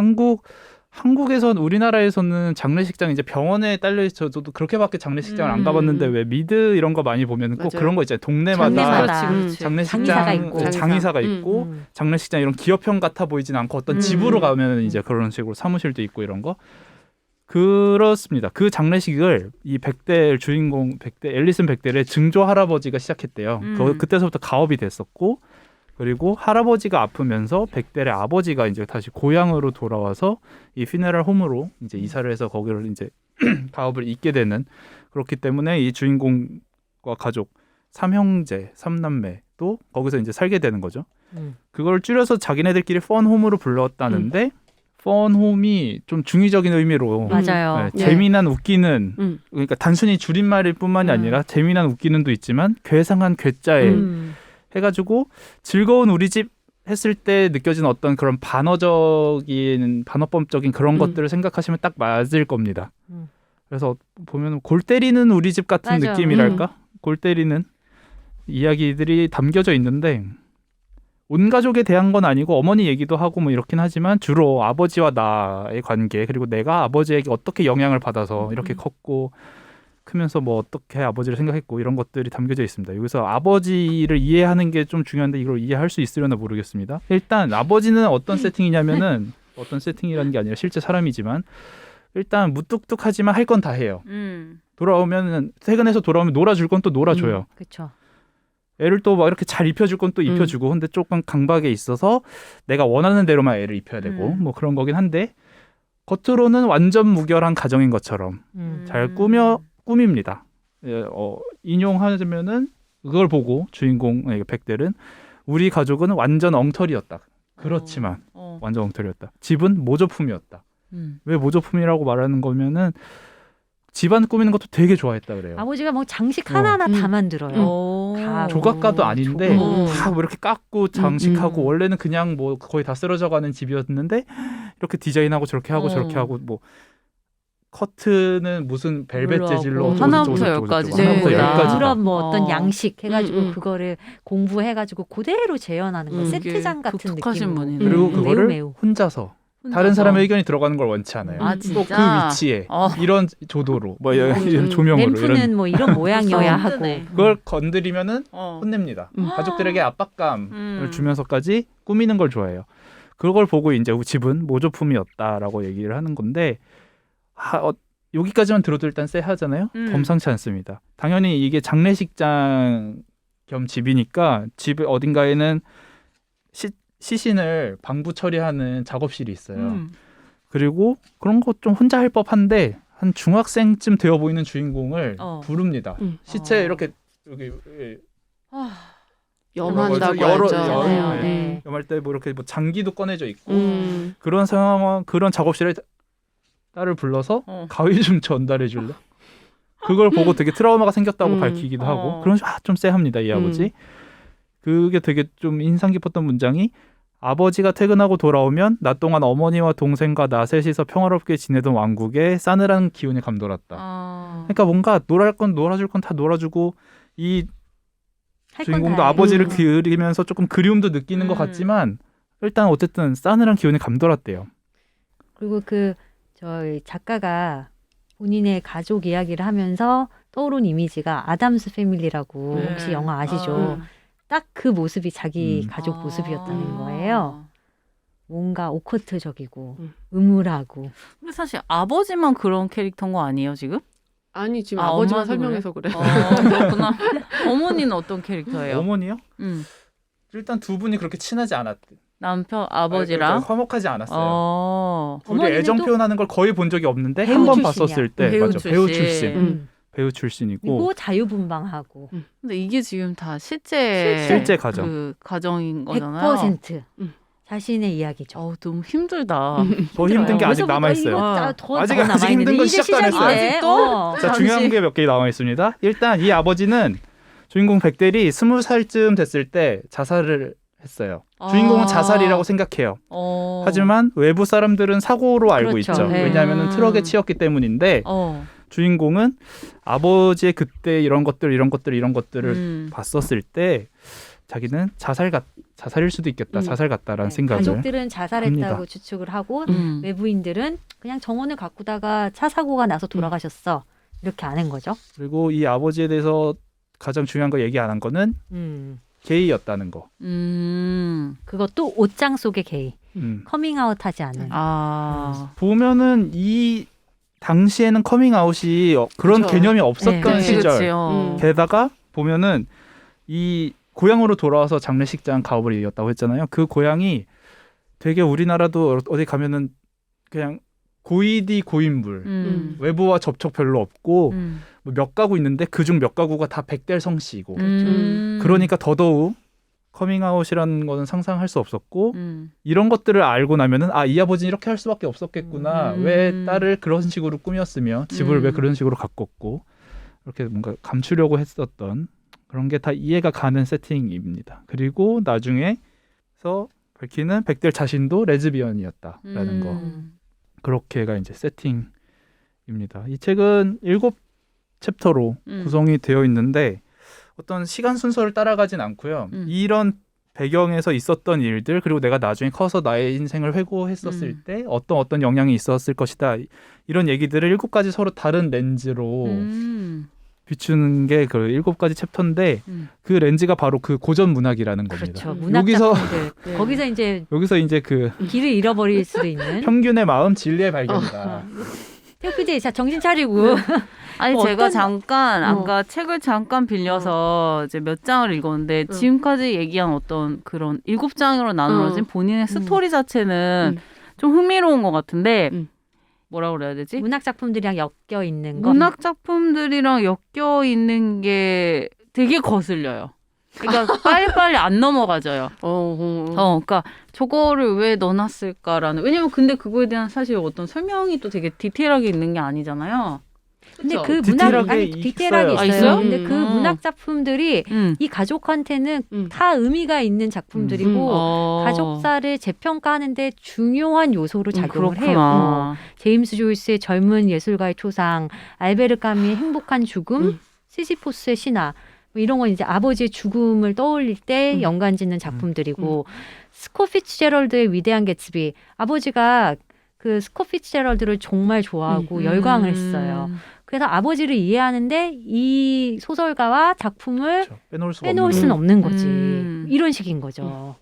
Speaker 1: 한국에선 우리나라에서는 장례식장 이제 병원에 딸려 있어 저도 그렇게밖에 장례식장을 안 가봤는데 왜 미드 이런 거 많이 보면 꼭
Speaker 3: 맞아요.
Speaker 1: 그런 거 있잖아요. 동네마다
Speaker 2: 장례마다.
Speaker 5: 그렇지.
Speaker 1: 장례식장
Speaker 2: 장의사가 있고.
Speaker 1: 장의사가 있고 장례식장 이런 기업형 같아 보이진 않고 어떤 집으로 가면 이제 그런 식으로 사무실도 있고 이런 거 그렇습니다. 그 장례식을 이 백대 주인공 앨리슨 백델의 증조 할아버지가 시작했대요. 그때서부터 가업이 됐었고 그리고 할아버지가 아프면서 백델의 아버지가 이제 다시 고향으로 돌아와서 이 퓨네럴 홈으로 이제 이사를 해서 거기를 이제 가업을 잇게 되는 그렇기 때문에 이 주인공과 가족 3형제, 3남매도 거기서 이제 살게 되는 거죠. 그걸 줄여서 자기네들끼리 펀홈으로 불렀다는데 펀홈이 좀 중의적인 의미로
Speaker 2: 맞아요.
Speaker 1: 재미난 웃기는 그러니까 단순히 줄임말일 뿐만이 아니라 재미난 웃기는도 있지만 괴상한 괴짜에 해가지고 즐거운 우리 집 했을 때 느껴지는 어떤 그런 반어법적인 그런 것들을 생각하시면 딱 맞을 겁니다. 그래서 보면 골 때리는 우리 집 같은
Speaker 2: 맞아.
Speaker 1: 느낌이랄까? 골 때리는 이야기들이 담겨져 있는데 온 가족에 대한 건 아니고 어머니 얘기도 하고 뭐 이렇긴 하지만 주로 아버지와 나의 관계 그리고 내가 아버지에게 어떻게 영향을 받아서 이렇게 컸고 크면서 뭐 어떻게 아버지를 생각했고 이런 것들이 담겨져 있습니다. 여기서 아버지를 이해하는 게 좀 중요한데 이걸 이해할 수 있으려나 모르겠습니다. 일단 아버지는 어떤 세팅이냐면은 어떤 세팅이라는 게 아니라 실제 사람이지만 일단 무뚝뚝하지만 할 건 다 해요. 돌아오면은 퇴근해서 돌아오면 놀아줄 건 또 놀아줘요.
Speaker 2: 그렇죠.
Speaker 1: 애를 또 막 이렇게 잘 입혀줄 건 또 입혀주고 근데 조금 강박에 있어서 내가 원하는 대로만 애를 입혀야 되고 뭐 그런 거긴 한데 겉으로는 완전 무결한 가정인 것처럼 잘 꾸밉니다. 예, 인용하자면은 그걸 보고 주인공 백델은 우리 가족은 완전 엉터리였다. 그렇지만 완전 엉터리였다. 집은 모조품이었다. 왜 모조품이라고 말하는 거면은 집안 꾸미는 것도 되게 좋아했다 그래요.
Speaker 2: 아버지가 뭐 장식 하나하나 다 만들어요. 다
Speaker 1: 조각가도 아닌데 다 뭐 이렇게 깎고 장식하고
Speaker 3: 음.
Speaker 1: 원래는 그냥 뭐 거의 다 쓰러져가는 집이었는데 이렇게 디자인하고 저렇게 하고 저렇게 하고 뭐 커튼은 무슨 벨벳
Speaker 5: 물로
Speaker 1: 재질로
Speaker 5: 하고.
Speaker 1: 어쩌고
Speaker 5: 하나부터
Speaker 1: 저쩌고
Speaker 5: 열까지
Speaker 1: 저쩌고 하나부터
Speaker 3: 네.
Speaker 1: 열까지 다.
Speaker 2: 그런 뭐 어떤
Speaker 5: 어.
Speaker 2: 양식 해가지고
Speaker 3: 음.
Speaker 2: 그거를 공부해가지고 그대로 재현하는 거 세트장 같은
Speaker 5: 독특하신
Speaker 2: 느낌으로.
Speaker 5: 분이네.
Speaker 1: 그리고 그거를
Speaker 2: 매우.
Speaker 1: 혼자서 다른 사람의 의견이 들어가는 걸 원치 않아요.
Speaker 5: 아,
Speaker 1: 또
Speaker 5: 진짜?
Speaker 1: 그 위치에 이런 조도로 뭐 이런 조명으로
Speaker 2: 램프는
Speaker 1: 이런
Speaker 2: 뭐 이런 모양이어야 하고.
Speaker 5: 힘드네.
Speaker 1: 그걸 건드리면은
Speaker 5: 어.
Speaker 1: 혼냅니다. 가족들에게 압박감을
Speaker 5: 음.
Speaker 1: 주면서까지 꾸미는 걸 좋아해요. 그걸 보고 이제 집은 모조품이었다라고 얘기를 하는 건데 여기까지만 들어도 일단 쎄하잖아요. 범상치 않습니다. 당연히 이게 장례식장 겸 집이니까 집 어딘가에는 시신을 방부 처리하는 작업실이 있어요. 그리고 그런 거 좀 혼자 할 법한데 한 중학생쯤 되어 보이는 주인공을 부릅니다. 시체 이렇게 여기
Speaker 3: 염한다고
Speaker 1: 여러-
Speaker 3: 하죠.
Speaker 1: 여러-
Speaker 2: 네.
Speaker 1: 염할 때 뭐 이렇게 뭐 장기도 꺼내져 있고
Speaker 3: 음.
Speaker 1: 그런 상황 그런 작업실에 딸을 불러서 가위 좀 전달해 줄래? 그걸 보고 되게 트라우마가 생겼다고 밝히기도 하고 그런 좀 쎄합니다 이 아버지. 그게 되게 좀 인상 깊었던 문장이 아버지가 퇴근하고 돌아오면 낮 동안 어머니와 동생과 나 셋이서 평화롭게 지내던 왕국에 싸늘한 기운이 감돌았다. 그러니까 뭔가 놀아줄 건 놀아줄 건 다 놀아주고 이
Speaker 2: 할 건
Speaker 1: 주인공도
Speaker 2: 다 해.
Speaker 1: 아버지를 그리면서 조금 그리움도 느끼는 것 같지만 일단 어쨌든 싸늘한 기운이 감돌았대요.
Speaker 2: 그리고 저희 작가가 본인의 가족 이야기를 하면서 떠오른 이미지가 아담스 패밀리라고 혹시 영화 아시죠? 딱 그 모습이 자기 가족 모습이었다는 거예요. 뭔가 오커트적이고 음울하고.
Speaker 5: 근데 사실 아버지만 그런 캐릭터인 거 아니에요 지금?
Speaker 3: 아니 지금
Speaker 5: 아,
Speaker 3: 아버지만
Speaker 5: 엄마도
Speaker 3: 설명해서 그래.
Speaker 5: 그렇구나. 어머니는 어떤 캐릭터예요?
Speaker 1: 어머니요?
Speaker 5: 음.
Speaker 1: 일단 두 분이 그렇게 친하지 않았대.
Speaker 5: 남편 아버지랑
Speaker 1: 그러니까 화목하지 않았어요. 둘이
Speaker 2: 어머니는
Speaker 1: 애정
Speaker 2: 또
Speaker 1: 표현하는 걸 거의 본 적이 없는데
Speaker 2: 배우
Speaker 1: 한 번
Speaker 2: 출신이야.
Speaker 1: 봤었을 때
Speaker 5: 배우
Speaker 1: 맞아
Speaker 5: 출신.
Speaker 1: 배우 출신
Speaker 3: 음.
Speaker 1: 배우 출신이고
Speaker 2: 그리고 자유분방하고
Speaker 5: 근데 이게 지금 다 실제
Speaker 1: 실제 가정.
Speaker 5: 그 가정인 거잖아요.
Speaker 2: 100% 자신의 이야기죠.
Speaker 5: 너무 힘들다.
Speaker 1: 더 힘든 게 아직
Speaker 2: 벌써부터
Speaker 1: 남아 있어요.
Speaker 2: 이거 더
Speaker 1: 아직
Speaker 2: 남아
Speaker 1: 힘든
Speaker 2: 있는데
Speaker 1: 건
Speaker 2: 이제
Speaker 1: 시작도 안 했어요.
Speaker 2: 시작인데.
Speaker 5: 아직도?
Speaker 1: 자, 중요한 게 몇 개 남아 있습니다. 일단 이 아버지는 주인공 백델이 20살쯤 됐을 때 자살을 했어요. 주인공은 자살이라고 생각해요. 하지만 외부 사람들은 사고로 알고
Speaker 2: 그렇죠.
Speaker 1: 있죠.
Speaker 2: 네.
Speaker 1: 왜냐하면 트럭에 치였기 때문인데 주인공은 아버지의 그때 이런 것들을 봤었을 때 자기는 자살일 수도 있겠다. 자살 같다라는 생각을
Speaker 2: 가족들은 자살했다고
Speaker 1: 합니다.
Speaker 2: 추측을 하고 외부인들은 그냥 정원을 가꾸다가 차 사고가 나서 돌아가셨어. 이렇게 아는 거죠.
Speaker 1: 그리고 이 아버지에 대해서 가장 중요한 거 얘기 안 한 거는 게이였다는 거.
Speaker 2: 그것도 옷장 속의 게이. 커밍아웃하지 않은.
Speaker 1: 보면은 이 당시에는 커밍아웃이 그런
Speaker 3: 그쵸.
Speaker 1: 개념이 없었던
Speaker 2: 네.
Speaker 1: 시절.
Speaker 5: 그치.
Speaker 1: 게다가 보면은 이 고향으로 돌아와서 장례식장 가업을 이었다고 했잖아요. 그 고향이 되게 우리나라도 어디 가면은 그냥 고이디 고인물 외부와 접촉 별로 없고 뭐몇 가구 있는데 그중 몇 가구가 다 백델 성씨이고 그러니까 더더욱 커밍아웃이라는 거는 상상할 수 없었고 이런 것들을 알고 나면은 이 아버지는 이렇게 할 수밖에 없었겠구나. 왜 딸을 그런 식으로 꾸몄으며 집을 왜 그런 식으로 가꿨고 이렇게 뭔가 감추려고 했었던 그런 게 다 이해가 가는 세팅입니다. 그리고 나중에서 밝히는 백델 자신도 레즈비언이었다라는 거. 그렇게가 이제 세팅입니다. 이 책은 7챕터로 구성이 되어 있는데 어떤 시간 순서를 따라가진 않고요. 이런 배경에서 있었던 일들 그리고 내가 나중에 커서 나의 인생을 회고했었을 때 어떤 영향이 있었을 것이다. 이런 얘기들을 7가지 서로 다른 렌즈로 비추는 게 그 7가지 챕터인데 그 렌즈가 바로 그 고전 문학이라는 겁니다.
Speaker 2: 그렇죠. 문학
Speaker 1: 여기서
Speaker 2: 작품들.
Speaker 3: 네.
Speaker 2: 거기서 이제
Speaker 1: 그
Speaker 2: 길을 잃어버릴 수도 있는.
Speaker 1: 평균의 마음 진리의 발견이다.
Speaker 2: 태호 PD, 자 정신 차리고.
Speaker 5: 아니
Speaker 2: 뭐
Speaker 5: 제가
Speaker 2: 어떤-
Speaker 5: 잠깐 아까 책을 잠깐 빌려서 이제 몇 장을 읽었는데 지금까지 얘기한 어떤 그런 7장으로 나누어진 본인의 스토리 자체는 좀 흥미로운 것 같은데 뭐라 그래야 되지?
Speaker 2: 문학 작품들이랑 엮여 있는 거.
Speaker 5: 문학 작품들이랑 엮여 있는 게 되게 거슬려요. 그러니까 빨리빨리 안 넘어가져요. 그러니까 저거를 왜 넣어놨을까라는. 왜냐면 근데 그거에 대한 사실 어떤 설명이 또 되게 디테일하게 있는 게 아니잖아요.
Speaker 2: 근데
Speaker 5: 그쵸?
Speaker 2: 그 문학
Speaker 1: 디테일하게
Speaker 2: 디테일하게
Speaker 1: 있어요.
Speaker 2: 있어요.
Speaker 5: 아, 있어요?
Speaker 2: 근데 그 문학 작품들이 이 가족한테는 다 의미가 있는 작품들이고 가족사를 재평가하는데 중요한 요소로 작용을 해요.
Speaker 5: 그렇구나.
Speaker 2: 제임스 조이스의 젊은 예술가의 초상, 알베르 까미의 행복한 죽음, 시시포스의 신화 뭐 이런 건 이제 아버지의 죽음을 떠올릴 때 연관짓는 작품들이고 스콧 피츠제럴드의 위대한 개츠비, 아버지가 그 스콧 피츠제럴드를 정말 좋아하고 열광을 했어요. 그래서 아버지를 이해하는데 이 소설가와 작품을
Speaker 1: 그렇죠. 빼놓을 수가
Speaker 2: 빼놓을
Speaker 1: 없는
Speaker 2: 수는 없는 거지.
Speaker 5: 음.
Speaker 2: 이런 식인 거죠.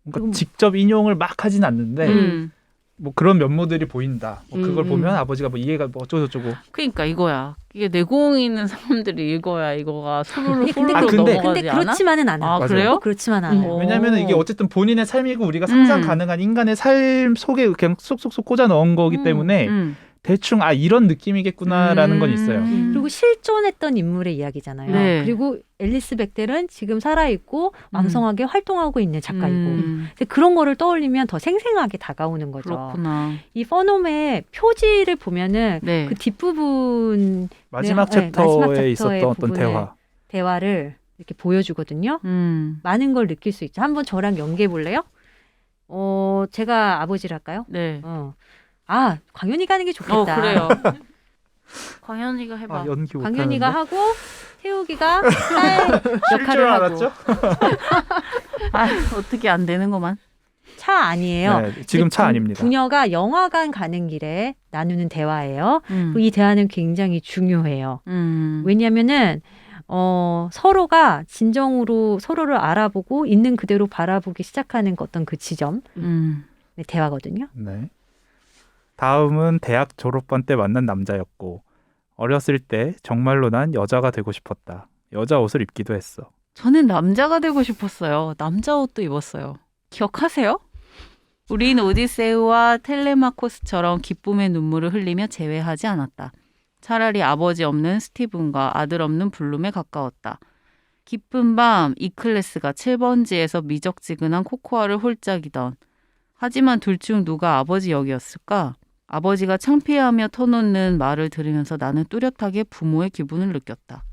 Speaker 1: 그러니까 직접 인용을 막 하진 않는데 뭐 그런 면모들이 보인다. 뭐 그걸 보면 아버지가 뭐 이해가 뭐 어쩌고저쩌고.
Speaker 5: 그러니까 이거야. 이게 내공이 있는 사람들이 읽어야 이거가 소로로
Speaker 2: 근데
Speaker 5: 넘어가지
Speaker 2: 근데
Speaker 5: 않아?
Speaker 2: 그렇지만은 않아.
Speaker 5: 아,
Speaker 1: 맞아요.
Speaker 5: 그래요?
Speaker 2: 그렇지만 않아.
Speaker 5: 오.
Speaker 1: 왜냐하면 이게 어쨌든 본인의 삶이고 우리가 상상 가능한 인간의 삶 속에 그냥 쏙쏙쏙 꽂아 넣은 거기 때문에 대충 이런 느낌이겠구나라는 건 있어요.
Speaker 2: 그리고 실존했던 인물의 이야기잖아요.
Speaker 5: 네.
Speaker 2: 그리고 앨리스 벡델은 지금 살아있고 왕성하게 활동하고 있는 작가이고 근데 그런 거를 떠올리면 더 생생하게 다가오는 거죠.
Speaker 5: 그렇구나.
Speaker 2: 이 퍼놈의 표지를 보면은
Speaker 5: 네.
Speaker 2: 그 뒷부분
Speaker 1: 마지막
Speaker 2: 네,
Speaker 1: 챕터에
Speaker 2: 마지막 챕터의
Speaker 1: 있었던 어떤
Speaker 2: 부분을 대화를 이렇게 보여주거든요. 많은 걸 느낄 수 있죠. 한번 저랑 연기해 볼래요? 제가 아버지를 할까요?
Speaker 5: 네.
Speaker 2: 광현이가 하는 게 좋겠다.
Speaker 5: 그래요. 광현이가 해봐.
Speaker 1: 연기
Speaker 2: 광현이가
Speaker 1: 못하는데.
Speaker 2: 하고 태욱이가 딸 역할을 하고.
Speaker 1: 알았죠?
Speaker 5: 어떻게 안 되는구만.
Speaker 2: 차 아니에요.
Speaker 1: 네, 지금 차 아닙니다.
Speaker 2: 부녀가 영화관 가는 길에 나누는 대화예요. 이 대화는 굉장히 중요해요. 왜냐하면은 서로가 진정으로 서로를 알아보고 있는 그대로 바라보기 시작하는 어떤 그 지점의 대화거든요.
Speaker 1: 네. 다음은 대학 졸업반 때 만난 남자였고 어렸을 때 정말로 난 여자가 되고 싶었다. 여자 옷을 입기도 했어.
Speaker 5: 저는 남자가 되고 싶었어요. 남자 옷도 입었어요. 기억하세요? 우린 오디세우와 텔레마코스처럼 기쁨의 눈물을 흘리며 재회하지 않았다. 차라리 아버지 없는 스티븐과 아들 없는 블룸에 가까웠다. 깊은 밤 이클레스가 7번지에서 미적지근한 코코아를 홀짝이던. 하지만 둘 중 누가 아버지 역이었을까? 아버지가 창피해하며 터놓는 말을 들으면서 나는 뚜렷하게 부모의 기분을 느꼈다.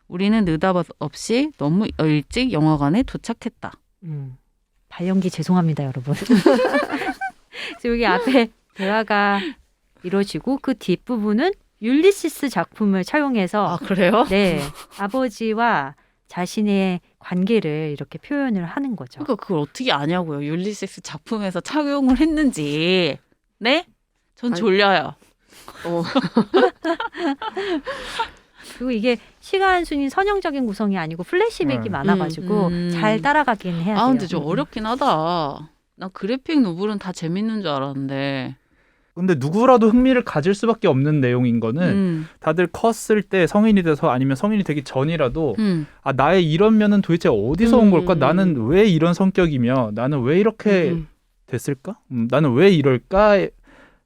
Speaker 5: 우리는 느닷없이 너무 일찍 영화관에 도착했다.
Speaker 2: 발연기 죄송합니다, 여러분. 그래서 여기 앞에 대화가 이루어지고 그 뒷부분은 율리시스 작품을 차용해서
Speaker 5: 그래요?
Speaker 2: 네, 아버지와 자신의 관계를 이렇게 표현을 하는 거죠.
Speaker 5: 그러니까 그걸 어떻게 아냐고요. 율리시스 작품에서 착용을 했는지. 네? 전 졸려요.
Speaker 2: 그리고 이게 시간 순위 선형적인 구성이 아니고 플래시백이 많아가지고 잘 따라가긴 해야 돼요.
Speaker 5: 근데 좀 어렵긴 하다. 나 그래픽 노블은 다 재밌는 줄 알았는데.
Speaker 1: 근데 누구라도 흥미를 가질 수밖에 없는 내용인 거는 다들 컸을 때 성인이 돼서 아니면 성인이 되기 전이라도 나의 이런 면은 도대체 어디서 온 걸까? 나는 왜 이런 성격이며 나는 왜 이렇게 됐을까? 나는 왜 이럴까?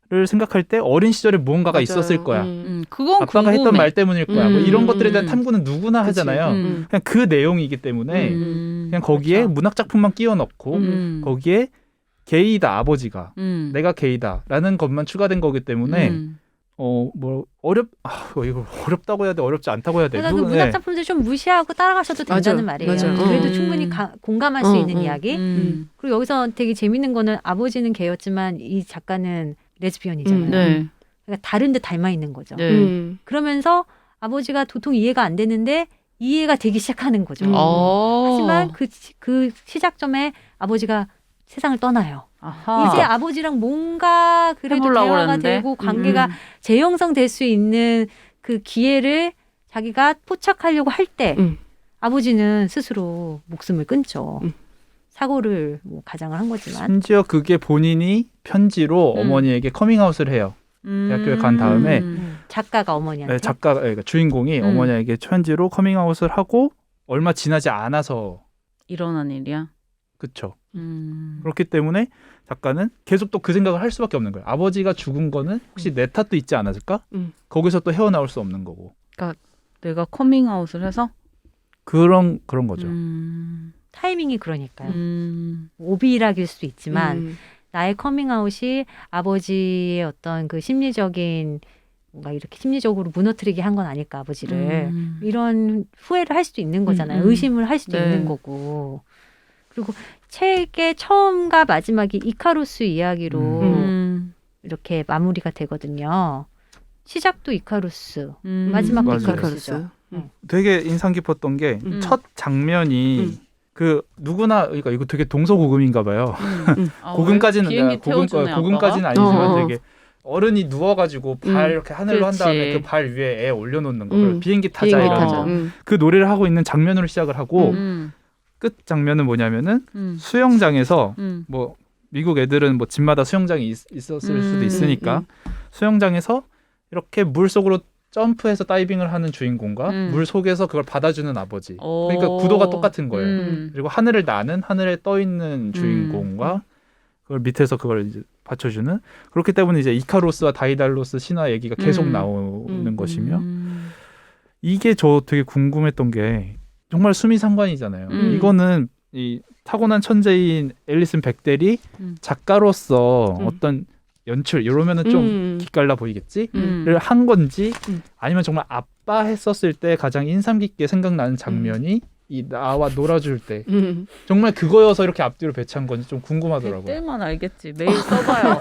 Speaker 1: 를 생각할 때 어린 시절에 무언가가 있었을 거야.
Speaker 5: 그건
Speaker 1: 아빠가
Speaker 5: 궁금해.
Speaker 1: 했던 말 때문일 거야. 뭐 이런 것들에 대한 탐구는 누구나 하잖아요. 그냥 그 내용이기 때문에 그냥 거기에
Speaker 5: 그렇죠.
Speaker 1: 문학 작품만 끼워 넣고 거기에 게이다 아버지가 내가 게이다라는 것만 추가된 거기 때문에 이거 어렵다고 해야 돼, 어렵지 않다고 해야 돼.
Speaker 2: 그러니까 그 문학 작품들 좀 무시하고 따라가셔도 된다는 말이에요.
Speaker 3: 맞아요.
Speaker 2: 그래도 충분히 공감할 수 있는 이야기. 그리고 여기서 되게 재밌는 거는 아버지는 게였지만 이 작가는 레즈비언이잖아요.
Speaker 5: 네.
Speaker 2: 그러니까 다른 데 닮아 있는 거죠.
Speaker 5: 네.
Speaker 2: 그러면서 아버지가 도통 이해가 안 되는데 이해가 되기 시작하는 거죠. 하지만 그 시작점에 아버지가 세상을 떠나요.
Speaker 5: 아하.
Speaker 2: 이제 아버지랑 뭔가 그래도
Speaker 5: 해보려고
Speaker 2: 대화가
Speaker 5: 그러는데.
Speaker 2: 되고 관계가 재형성될 수 있는 그 기회를 자기가 포착하려고 할 때 아버지는 스스로 목숨을 끊죠. 사고를 뭐 가장을 한 거지만
Speaker 1: 심지어 그게 본인이 편지로 어머니에게 커밍아웃을 해요. 대학교에 간 다음에
Speaker 2: 작가가 어머니한테
Speaker 1: 네, 작가 그러니까 주인공이 어머니에게 편지로 커밍아웃을 하고 얼마 지나지 않아서
Speaker 5: 일어난 일이야.
Speaker 1: 그쵸. 그렇기 때문에 작가는 계속 또 그 생각을 할 수밖에 없는 거예요. 아버지가 죽은 거는 혹시 내 탓도 있지 않았을까? 거기서 또 헤어나올 수 없는 거고.
Speaker 5: 내가 커밍아웃을 해서
Speaker 1: 그런 거죠.
Speaker 2: 타이밍이 그러니까요. 오비락일 수도 있지만 나의 커밍아웃이 아버지의 어떤 그 심리적인 뭔가 이렇게 심리적으로 무너뜨리게 한 건 아닐까 아버지를 이런 후회를 할 수도 있는 거잖아요. 의심을 할 수도
Speaker 3: 네.
Speaker 2: 있는 거고. 그리고 책의 처음과 마지막이 이카루스 이야기로 이렇게 마무리가 되거든요. 시작도 이카루스, 마지막도
Speaker 1: 맞아요.
Speaker 2: 이카루스죠.
Speaker 1: 되게 인상 깊었던 게 첫 장면이 그 누구나 그러니까 이거 되게 동서고금인가 봐요. 고금까지는
Speaker 5: 비행기 태워주네,
Speaker 1: 고금까지는
Speaker 5: 아빠가?
Speaker 1: 아니지만 되게 어른이 누워가지고 발 이렇게 하늘로 한
Speaker 5: 그렇지.
Speaker 1: 다음에 그 발 위에 애 올려놓는 거. 그걸 비행기 타자
Speaker 3: 비행기
Speaker 1: 이런
Speaker 3: 타자.
Speaker 1: 거. 그 노래를 하고 있는 장면으로 시작을 하고 끝 장면은 뭐냐면은 수영장에서 뭐 미국 애들은 뭐 집마다 수영장이 있었을 수도 있으니까 수영장에서 이렇게 물 속으로 점프해서 다이빙을 하는 주인공과 물 속에서 그걸 받아주는 아버지. 그러니까 구도가 똑같은 거예요. 그리고 하늘을 나는 하늘에 떠 있는 주인공과 그걸 밑에서 그걸 이제 받쳐주는. 그렇기 때문에 이제 이카로스와 다이달로스 신화 얘기가 계속 나오는 것이며 이게 저 되게 궁금했던 게 정말 수미상관이잖아요. 이거는 이 타고난 천재인 앨리슨 백델이 작가로서 어떤 연출 이러면은 좀 기깔나 보이겠지?를 한 건지 아니면 정말 아빠 했었을 때 가장 인상 깊게 생각나는 장면이 이 나와 놀아줄 때 정말 그거여서 이렇게 앞뒤로 배치한 건지 좀 궁금하더라고요.
Speaker 5: 때만 알겠지. 매일 써봐요.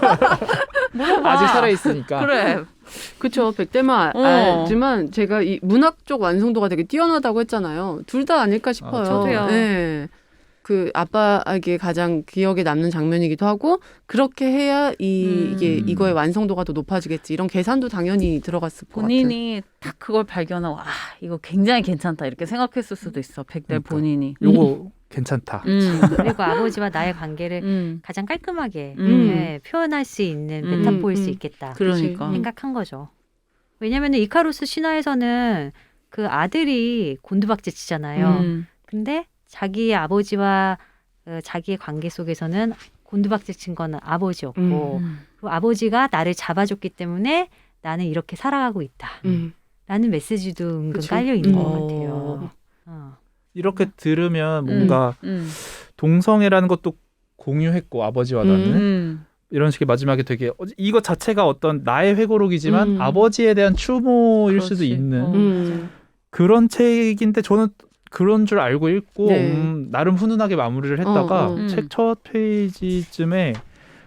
Speaker 5: 물어봐.
Speaker 1: 아직 살아 있으니까.
Speaker 5: 그래.
Speaker 3: 그쵸. 100대만 알지만 제가 이 문학적 완성도가 되게 뛰어나다고 했잖아요. 둘 다 아닐까 싶어요.
Speaker 2: 저도요.
Speaker 3: 네. 그 아빠에게 가장 기억에 남는 장면이기도 하고 그렇게 해야 이게 이거의 완성도가 더 높아지겠지. 이런 계산도 당연히 들어갔을 것 같아요.
Speaker 5: 본인이 딱 그걸 발견하고 이거 굉장히 괜찮다 이렇게 생각했을 수도 있어. 백대
Speaker 1: 그러니까.
Speaker 5: 본인이.
Speaker 1: 요거 괜찮다.
Speaker 2: 그리고 아버지와 나의 관계를 가장 깔끔하게 표현할 수 있는 메타포일 수 있겠다.
Speaker 5: 그러니까.
Speaker 2: 생각한 거죠. 왜냐하면 이카루스 신화에서는 그 아들이 곤두박질 치잖아요. 근데 자기의 아버지와 자기의 관계 속에서는 곤두박질 친 거는 아버지였고 그리고 아버지가 나를 잡아줬기 때문에 나는 이렇게 살아가고 있다. 라는 메시지도 은근
Speaker 3: 그치.
Speaker 2: 깔려 있는 것 같아요.
Speaker 1: 이렇게 들으면 뭔가 동성애라는 것도 공유했고 아버지와 나는 이런 식의 마지막에 되게 이거 자체가 어떤 나의 회고록이지만 아버지에 대한 추모일 수도
Speaker 5: 그렇지.
Speaker 1: 있는 그런 책인데 저는 그런 줄 알고 읽고 나름 훈훈하게 마무리를 했다가 책 첫 페이지쯤에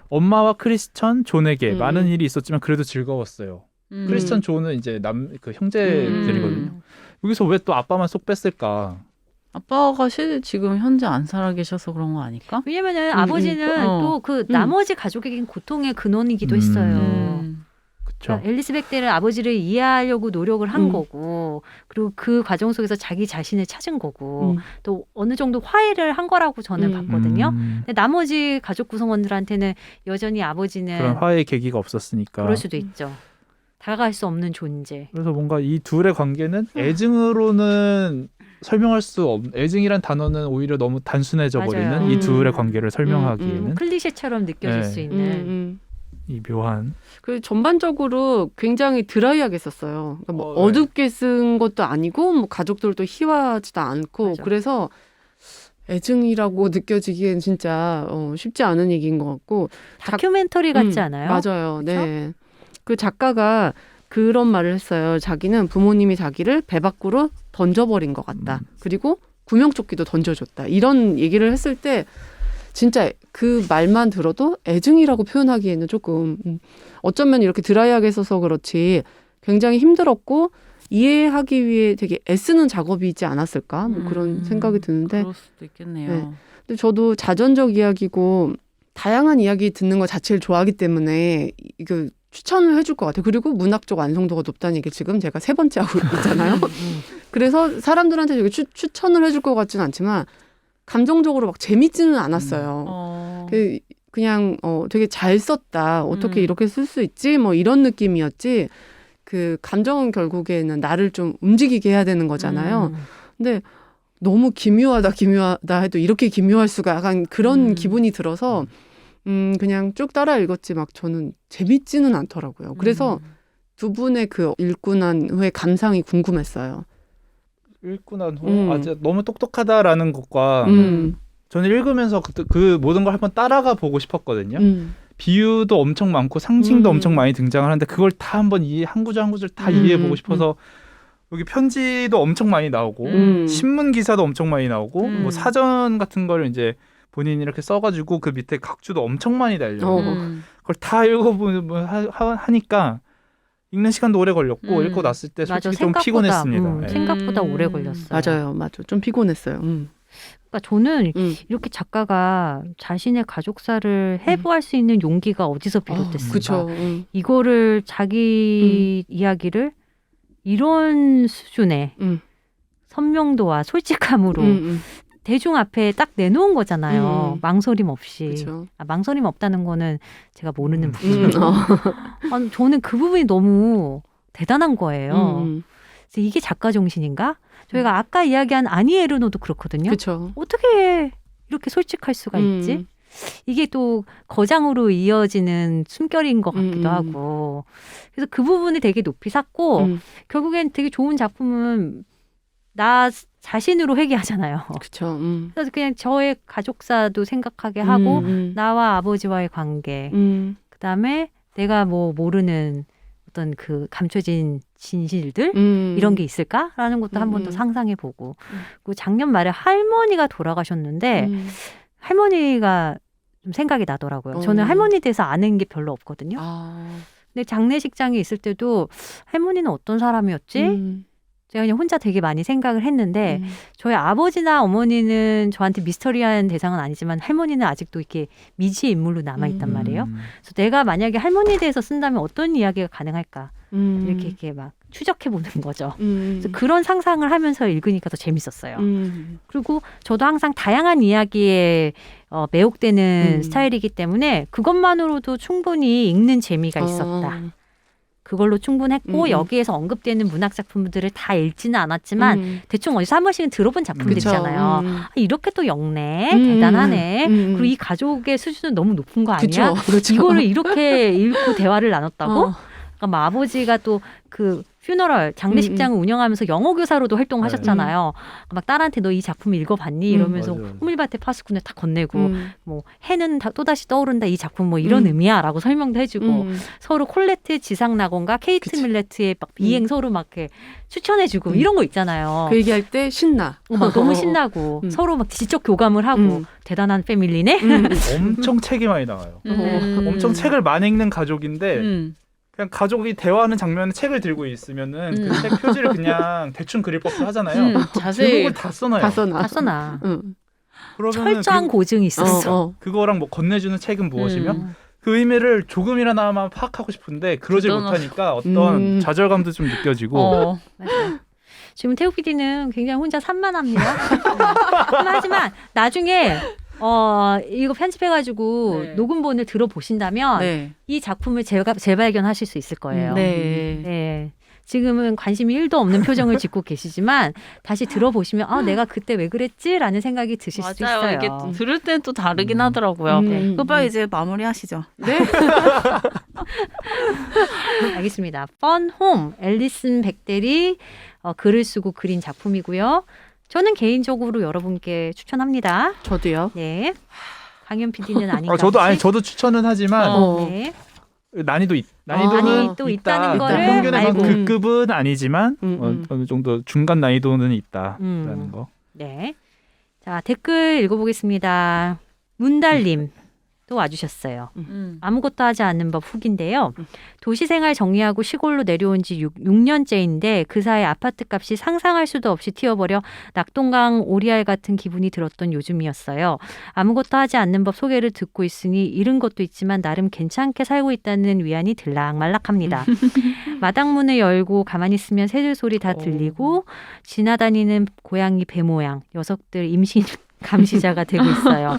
Speaker 1: 엄마와 크리스천 존에게 많은 일이 있었지만 그래도 즐거웠어요. 크리스천 존은 이제 그 형제들이거든요. 여기서 왜 또 아빠만 쏙 뺐을까?
Speaker 5: 아빠가 지금 현재 안 살아 계셔서 그런 거 아닐까?
Speaker 2: 왜냐면은 아버지는 또 그 나머지 가족에겐 고통의 근원이기도 했어요.
Speaker 1: 그렇죠.
Speaker 2: 그러니까 앨리스 백델은 아버지를 이해하려고 노력을 한 거고 그리고 그 과정 속에서 자기 자신을 찾은 거고 또 어느 정도 화해를 한 거라고 저는 봤거든요. 근데 나머지 가족 구성원들한테는 여전히 아버지는
Speaker 1: 그런 화해의 계기가 없었으니까.
Speaker 2: 그럴 수도 있죠. 다가갈 수 없는 존재.
Speaker 1: 그래서 뭔가 이 둘의 관계는 애증으로는 설명할 수 없는 애증이란 단어는 오히려 너무 단순해져
Speaker 2: 맞아요.
Speaker 1: 버리는 이 둘의 관계를 설명하기에는
Speaker 2: 클리셰처럼 느껴질
Speaker 1: 네.
Speaker 2: 수 있는
Speaker 1: 이 묘한
Speaker 3: 그 전반적으로 굉장히 드라이하게 썼어요. 그러니까 뭐
Speaker 1: 네.
Speaker 3: 어둡게 쓴 것도 아니고 뭐 가족들도 희화하지도 않고
Speaker 2: 맞아.
Speaker 3: 그래서 애증이라고 느껴지기엔 진짜 쉽지 않은 얘기인 것 같고
Speaker 2: 다큐멘터리 같지 않아요?
Speaker 3: 맞아요. 네. 그 작가가 그런 말을 했어요. 자기는 부모님이 자기를 배 밖으로 던져버린 것 같다. 그리고 구명조끼도 던져줬다. 이런 얘기를 했을 때 진짜 그 말만 들어도 애증이라고 표현하기에는 조금 어쩌면 이렇게 드라이하게 써서 그렇지 굉장히 힘들었고 이해하기 위해 되게 애쓰는 작업이지 않았을까? 뭐 그런 생각이 드는데
Speaker 5: 그럴 수도 있겠네요.
Speaker 3: 네. 근데 저도 자전적 이야기고 다양한 이야기 듣는 것 자체를 좋아하기 때문에 이거 추천을 해줄 것 같아요. 그리고 문학적 완성도가 높다는 얘기 지금 제가 3번째 하고 있잖아요. 그래서 사람들한테 되게 추천을 해줄 것 같지는 않지만 감정적으로 막 재밌지는 않았어요. 그냥 되게 잘 썼다. 어떻게 이렇게 쓸 수 있지? 뭐 이런 느낌이었지. 그 감정은 결국에는 나를 좀 움직이게 해야 되는 거잖아요. 근데 너무 기묘하다 해도 이렇게 기묘할 수가 약간 그런 기분이 들어서 그냥 쭉 따라 읽었지 막 저는 재밌지는 않더라고요. 그래서 두 분의 그 읽고 난 후에 감상이 궁금했어요.
Speaker 1: 읽고 난 후 아, 진짜 너무 똑똑하다라는 것과 저는 읽으면서 그 모든 걸 한번 따라가 보고 싶었거든요. 비유도 엄청 많고 상징도 엄청 많이 등장을 하는데 그걸 다 한번 한 구절 한 구절 다 이해해 보고 싶어서 여기 편지도 엄청 많이 나오고 신문 기사도 엄청 많이 나오고 뭐 사전 같은 걸 이제 본인이 이렇게 써가지고 그 밑에 각주도 엄청 많이 달려요. 그걸 다 하니까 읽는 시간도 오래 걸렸고 읽고 났을 때 솔직히 좀 피곤했습니다. 네.
Speaker 2: 생각보다 오래 걸렸어요.
Speaker 3: 맞아요. 좀 피곤했어요.
Speaker 2: 그러니까 저는 이렇게 작가가 자신의 가족사를 해부할 수 있는 용기가 어디서 비롯됐을까?
Speaker 3: 그쵸.
Speaker 2: 이거를 자기 이야기를 이런 수준의 선명도와 솔직함으로 대중 앞에 딱 내놓은 거잖아요. 망설임 없이. 망설임 없다는 거는 제가 모르는 부분이고. 저는 그 부분이 너무 대단한 거예요. 그래서 이게 작가 정신인가? 저희가 아까 이야기한 아니 에르노도 그렇거든요.
Speaker 3: 그쵸.
Speaker 2: 어떻게 이렇게 솔직할 수가 있지? 이게 또 거장으로 이어지는 숨결인 것 같기도 하고. 그래서 그 부분을 되게 높이 샀고 결국엔 되게 좋은 작품은 나 자신으로 회귀하잖아요.
Speaker 3: 그쵸.
Speaker 2: 그래서 그냥 저의 가족사도 생각하게 하고 나와 아버지와의 관계 그다음에 내가 뭐 모르는 어떤 그 감춰진 진실들 이런 게 있을까라는 것도 한 번 더 상상해보고 그리고 작년 말에 할머니가 돌아가셨는데 할머니가 좀 생각이 나더라고요. 저는 할머니에 대해서 아는 게 별로 없거든요. 근데 장례식장에 있을 때도 할머니는 어떤 사람이었지? 제가 그냥 혼자 되게 많이 생각을 했는데 저희 아버지나 어머니는 저한테 미스터리한 대상은 아니지만 할머니는 아직도 이렇게 미지의 인물로 남아있단 말이에요. 그래서 내가 만약에 할머니에 대해서 쓴다면 어떤 이야기가 가능할까 이렇게 막 추적해보는 거죠. 그래서 그런 상상을 하면서 읽으니까 더 재밌었어요. 그리고 저도 항상 다양한 이야기에 매혹되는 스타일이기 때문에 그것만으로도 충분히 읽는 재미가 있었다. 그걸로 충분했고 여기에서 언급되는 문학 작품들을 다 읽지는 않았지만 대충 어디서 한 번씩은 들어본 작품들이잖아요. 이렇게 또 읽네. 대단하네. 그리고 이 가족의 수준은 너무 높은 거 아니야?
Speaker 3: 그렇죠.
Speaker 2: 이거를 이렇게 읽고 대화를 나눴다고? 그러니까 아버지가 또 그 퓨너럴 장례식장을 운영하면서 영어 교사로도 활동하셨잖아요. 막 딸한테 너 이 작품 읽어봤니? 이러면서 호밀밭에 파스꾼을 다 건네고 뭐 해는 또다시 떠오른다 이 작품 뭐 이런 의미야라고 설명도 해주고 서로 콜레트 지상낙원과 케이트 밀레트의 막 비행 서로 막 이렇게 추천해주고 이런 거 있잖아요.
Speaker 3: 그 얘기할 때 신나.
Speaker 2: 막 너무 신나고 서로 막 지적 교감을 하고 대단한 패밀리네.
Speaker 1: 엄청 책이 많이 나와요. 엄청 책을 많이 읽는 가족인데 그냥 가족이 대화하는 장면에 책을 들고 있으면은 그 책 표지를 그냥 대충 그릴 법도 하잖아요.
Speaker 5: 자세히
Speaker 1: 제목을 다 써놔요.
Speaker 2: 다 써놔.
Speaker 1: 그러면은
Speaker 2: 철저한 고증이 있었어.
Speaker 1: 그거랑 뭐 건네주는 책은 무엇이며 그 의미를 조금이라나마 파악하고 싶은데 그러질 못하니까 어떤 좌절감도 좀 느껴지고.
Speaker 2: 맞아요. 지금 태욱 PD는 굉장히 혼자 산만합니다. 하지만 나중에 이거 편집해가지고 녹음본을 들어보신다면 이 작품을 재발견하실 수 있을 거예요. 네. 지금은 관심이 1도 없는 표정을 짓고 계시지만 다시 들어보시면 내가 그때 왜 그랬지? 라는 생각이 드실 수도 있어요.
Speaker 5: 이게 들을 때는 또 다르긴 하더라고요. 그거 빨리 이제 마무리하시죠.
Speaker 3: 네.
Speaker 2: 알겠습니다. Fun Home, 앨리슨 백델이 글을 쓰고 그린 작품이고요. 저는 개인적으로 여러분께 추천합니다.
Speaker 3: 저도요.
Speaker 2: 네. 강현 PD는 아닌가?
Speaker 1: 저도 추천은 하지만
Speaker 2: 네.
Speaker 1: 난이도는
Speaker 2: 있다는 거를
Speaker 1: 평균의
Speaker 2: 알고.
Speaker 1: 그 급은 아니지만 어느 정도 중간 난이도는 있다라는 거.
Speaker 2: 네. 자, 댓글 읽어보겠습니다. 문달님. 또 와주셨어요. 아무것도 하지 않는 법 후기인데요.
Speaker 3: 음.
Speaker 2: 도시생활 정리하고 시골로 내려온 지 6년째인데 그 사이 아파트 값이 상상할 수도 없이 튀어버려 낙동강 오리알 같은 기분이 들었던 요즘이었어요. 아무것도 하지 않는 법 소개를 듣고 있으니 잃은 것도 있지만 나름 괜찮게 살고 있다는 위안이 들락말락합니다. 마당문을 열고 가만히 있으면 새들 소리 다 들리고 지나다니는 고양이 배 모양, 녀석들 임신 감시자가 되고 있어요.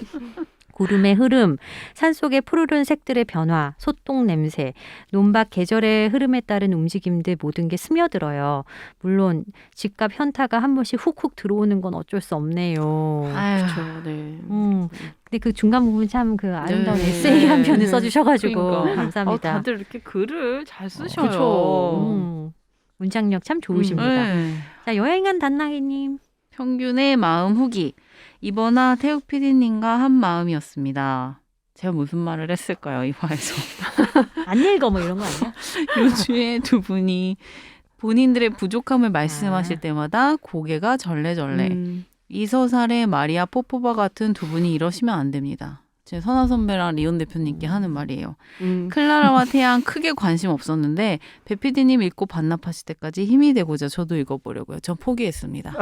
Speaker 2: 구름의 흐름, 산속의 푸르른 색들의 변화, 소똥 냄새, 논밭 계절의 흐름에 따른 움직임들 모든 게 스며들어요. 물론 집값 현타가 한 번씩 훅훅 들어오는 건 어쩔 수 없네요.
Speaker 5: 아유,
Speaker 3: 그렇죠. 네.
Speaker 2: 근데 그 중간 부분 참 그 아름다운
Speaker 3: 네.
Speaker 2: 에세이 한 편을 써주셔가지고
Speaker 5: 그러니까.
Speaker 2: 감사합니다.
Speaker 5: 다들 이렇게 글을 잘 쓰셔요.
Speaker 3: 그쵸.
Speaker 2: 문장력 참 좋으십니다.
Speaker 5: 네.
Speaker 2: 자, 여행한 단나기님.
Speaker 5: 평균의 마음 후기. 이번화 태욱 PD님과 한 마음이었습니다. 제가 무슨 말을 했을까요, 이화에서?
Speaker 2: 안 읽어 뭐 이런 거 아니야?
Speaker 5: 요주에 두 분이 본인들의 부족함을 말씀하실 때마다 고개가 절레절레. 이서살의 마리아 포포바 같은 두 분이 이러시면 안 됩니다. 제 선아 선배랑 리온 대표님께 하는 말이에요. 클라라와 태양 크게 관심 없었는데 배 PD님 읽고 반납하실 때까지 힘이 되고자 저도 읽어보려고요. 전 포기했습니다.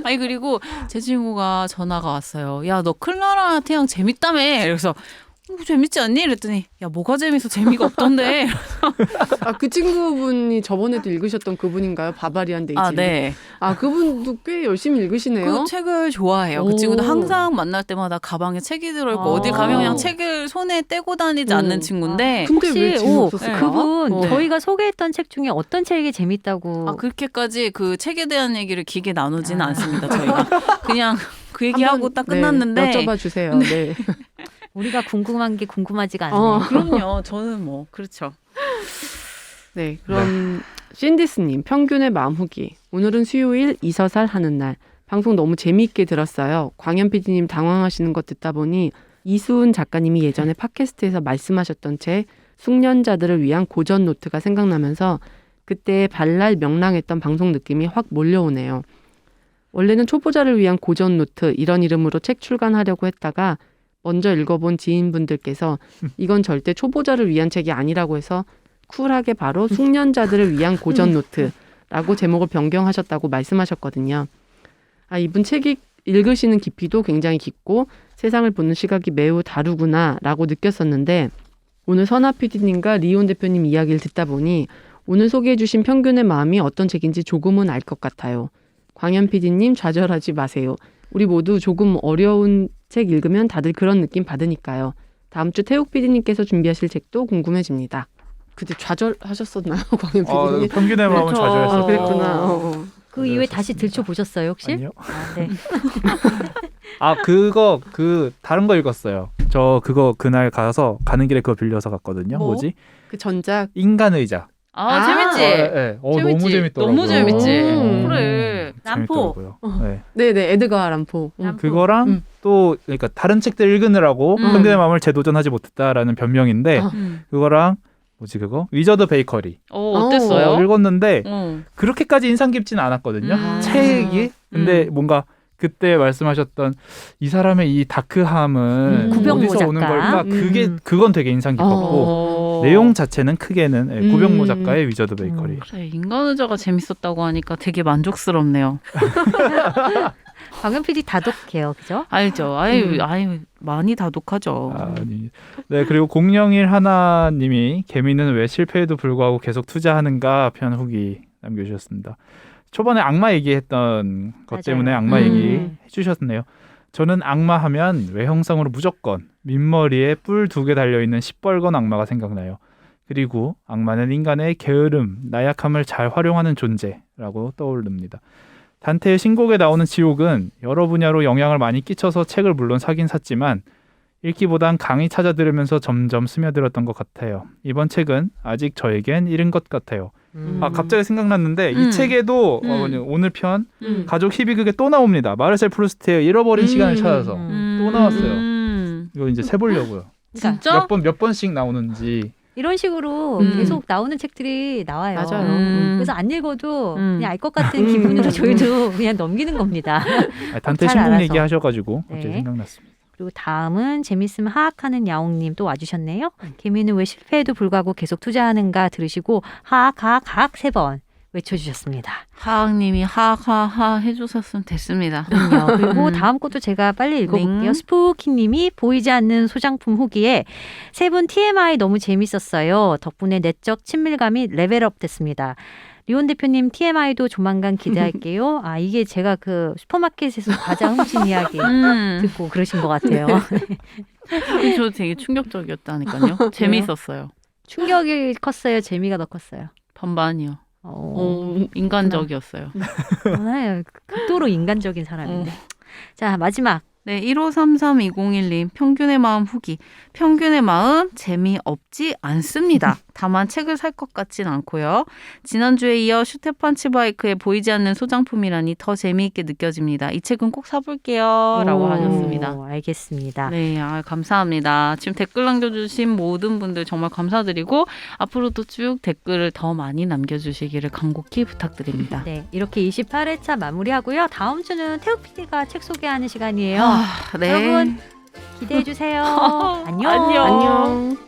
Speaker 5: 아니 그리고 제 친구가 전화가 왔어요. 야, 너 클라라 태양 재밌다며. 그래서 재밌지 않니? 이랬더니 야, 뭐가 재밌어? 재미가 없던데.
Speaker 3: 아, 그 친구분이 저번에도 읽으셨던 그분인가요? 바바리안 데이지.
Speaker 5: 아, 네.
Speaker 3: 아, 그분도 꽤 열심히 읽으시네요.
Speaker 5: 그 책을 좋아해요. 그
Speaker 3: 오.
Speaker 5: 친구도 항상 만날 때마다 가방에 책이 들어있고
Speaker 2: 아.
Speaker 5: 어딜 가면 그냥 책을 손에 떼고 다니지 않는 친구인데
Speaker 3: 근데 왜
Speaker 2: 혹시
Speaker 3: 재미없었을까?
Speaker 2: 그분
Speaker 3: 네.
Speaker 2: 저희가 소개했던 책 중에 어떤 책이 재밌다고?
Speaker 5: 아, 그렇게까지 그 책에 대한 얘기를 길게 나누지는
Speaker 2: 아.
Speaker 5: 않습니다. 저희가 그냥 그 얘기하고 딱 끝났는데
Speaker 3: 네, 여쭤봐 주세요. 네.
Speaker 2: 우리가 궁금한 게 궁금하지가 않네.
Speaker 5: 그럼요. 저는 뭐 그렇죠.
Speaker 3: 네, 그럼 신디스님 평균의 마음 후기. 오늘은 수요일 이서살 하는 날. 방송 너무 재미있게 들었어요. 광현 PD님 당황하시는 것 듣다 보니 이수은 작가님이 예전에 팟캐스트에서 말씀하셨던 책 숙련자들을 위한 고전 노트가 생각나면서 그때 발랄 명랑했던 방송 느낌이 확 몰려오네요. 원래는 초보자를 위한 고전 노트 이런 이름으로 책 출간하려고 했다가 먼저 읽어본 지인분들께서 이건 절대 초보자를 위한 책이 아니라고 해서 쿨하게 바로 숙련자들을 위한 고전 노트라고 제목을 변경하셨다고 말씀하셨거든요. 아, 이분 책이 읽으시는 깊이도 굉장히 깊고 세상을 보는 시각이 매우 다르구나라고 느꼈었는데 오늘 선아 PD님과 리온 대표님 이야기를 듣다 보니 오늘 소개해 주신 평균의 마음이 어떤 책인지 조금은 알 것 같아요. 광현 PD님 좌절하지 마세요. 우리 모두 조금 어려운 책 읽으면 다들 그런 느낌 받으니까요. 다음 주 태욱 PD님께서 준비하실 책도 궁금해집니다. 그때 좌절하셨었나요, 광현 PD님?
Speaker 1: 평균의 마음은
Speaker 5: 그렇죠.
Speaker 1: 좌절했어요.
Speaker 3: 아, 그랬구나.
Speaker 2: 그 이후에 다시 들춰 보셨어요 혹시?
Speaker 1: 아니요.
Speaker 2: 아, 네.
Speaker 1: 그 다른 거 읽었어요. 저 그거 그날 가서 가는 길에 그거 빌려서 갔거든요.
Speaker 3: 뭐?
Speaker 1: 뭐지?
Speaker 3: 그 전작.
Speaker 1: 인간 의자.
Speaker 5: 아, 재밌지?
Speaker 1: 너무 재밌더라고요.
Speaker 5: 너무 재밌지.
Speaker 3: 그래.
Speaker 2: 람포.
Speaker 1: 재밌더라고요.
Speaker 2: 어.
Speaker 1: 네.
Speaker 3: 네네, 에드가 알란포.
Speaker 2: 람포.
Speaker 1: 그거랑 또 그러니까 다른 책들 읽으느라고 평균의 마음을 재도전하지 못했다라는 변명인데
Speaker 3: 아.
Speaker 1: 그거랑 뭐지 그거? 위저드 베이커리.
Speaker 5: 어땠어요?
Speaker 1: 읽었는데
Speaker 5: 어.
Speaker 1: 그렇게까지 인상 깊지는 않았거든요.
Speaker 5: 아.
Speaker 1: 책이. 근데 뭔가 그때 말씀하셨던 이 사람의 이 다크함은
Speaker 2: 구병모
Speaker 1: 어디서 오는
Speaker 2: 작가.
Speaker 1: 걸까? 그건 되게 인상 깊었고 내용 자체는 크게는 구병모 작가의 위저드 베이커리.
Speaker 5: 그래, 인간의자가 재밌었다고 하니까 되게 만족스럽네요.
Speaker 2: 광현 PD 다독해요, 그죠?
Speaker 5: 알죠? 아유 많이 다독하죠.
Speaker 1: 아니. 네, 그리고 001 하나님이 개미는 왜 실패에도 불구하고 계속 투자하는가 편 후기 남겨주셨습니다. 초반에 악마 얘기했던 것
Speaker 2: 맞아요.
Speaker 1: 때문에 악마 얘기 해주셨네요. 저는 악마 하면 외형상으로 무조건 민머리에 뿔 2개 달려있는 시뻘건 악마가 생각나요. 그리고 악마는 인간의 게으름, 나약함을 잘 활용하는 존재라고 떠오릅니다. 단테의 신곡에 나오는 지옥은 여러 분야로 영향을 많이 끼쳐서 책을 물론 사긴 샀지만 읽기보단 강의 찾아 들으면서 점점 스며들었던 것 같아요. 이번 책은 아직 저에겐 이른 것 같아요. 아, 갑자기 생각났는데 이 책에도 오늘 편 가족 희비극에 또 나옵니다. 마르셀 프루스트의 잃어버린 시간을 찾아서 또 나왔어요. 이거 이제 세보려고요.
Speaker 5: 진짜?
Speaker 1: 몇 번씩 나오는지.
Speaker 2: 이런 식으로 계속 나오는 책들이 나와요.
Speaker 3: 맞아요.
Speaker 2: 그래서 안 읽어도 그냥 알 것 같은 기분으로 저희도 그냥 넘기는 겁니다.
Speaker 1: 단테
Speaker 2: 잘
Speaker 1: 신곡
Speaker 2: 알아서.
Speaker 1: 얘기하셔가지고 갑자기
Speaker 2: 네.
Speaker 1: 생각났습니다.
Speaker 2: 그리고 다음은 재밌으면 하악하는 야옹님 또 와주셨네요. 개미는 왜 실패에도 불구하고 계속 투자하는가 들으시고 하악 하악 하악 3번 외쳐주셨습니다.
Speaker 5: 하악님이 하악하하 해주셨으면 됐습니다.
Speaker 2: 그럼요. 그리고 다음 것도 제가 빨리 읽어볼게요.
Speaker 5: 네.
Speaker 2: 스푸키님이 보이지 않는 소장품 후기에 세 분 TMI 너무 재밌었어요. 덕분에 내적 친밀감이 레벨업 됐습니다. 리온 대표님 TMI도 조만간 기대할게요. 아 이게 제가 그 슈퍼마켓에서 과자 훔친 이야기 듣고 그러신 것 같아요.
Speaker 5: 저 되게 충격적이었다니까요. 재밌었어요.
Speaker 2: 충격이 컸어요. 재미가 더 컸어요.
Speaker 5: 반반이요.
Speaker 2: 어,
Speaker 5: 인간적이었어요.
Speaker 2: 극도로 인간적인 사람인데. 자 마지막.
Speaker 5: 네, 1533-2012님 평균의 마음 후기. 평균의 마음 재미없지 않습니다. 다만 책을 살 것 같진 않고요. 지난주에 이어 슈테판 치바이크의 보이지 않는 소장품이라니 더 재미있게 느껴집니다. 이 책은 꼭 사볼게요. 라고
Speaker 2: 오,
Speaker 5: 하셨습니다.
Speaker 2: 알겠습니다.
Speaker 5: 네, 감사합니다. 지금 댓글 남겨주신 모든 분들 정말 감사드리고 앞으로도 쭉 댓글을 더 많이 남겨주시기를 간곡히 부탁드립니다.
Speaker 2: 네, 이렇게 28회차 마무리하고요. 다음 주는 태욱 PD가 책 소개하는 시간이에요.
Speaker 5: 네.
Speaker 2: 여러분 기대해 주세요. 안녕.
Speaker 5: 안녕.
Speaker 3: 안녕.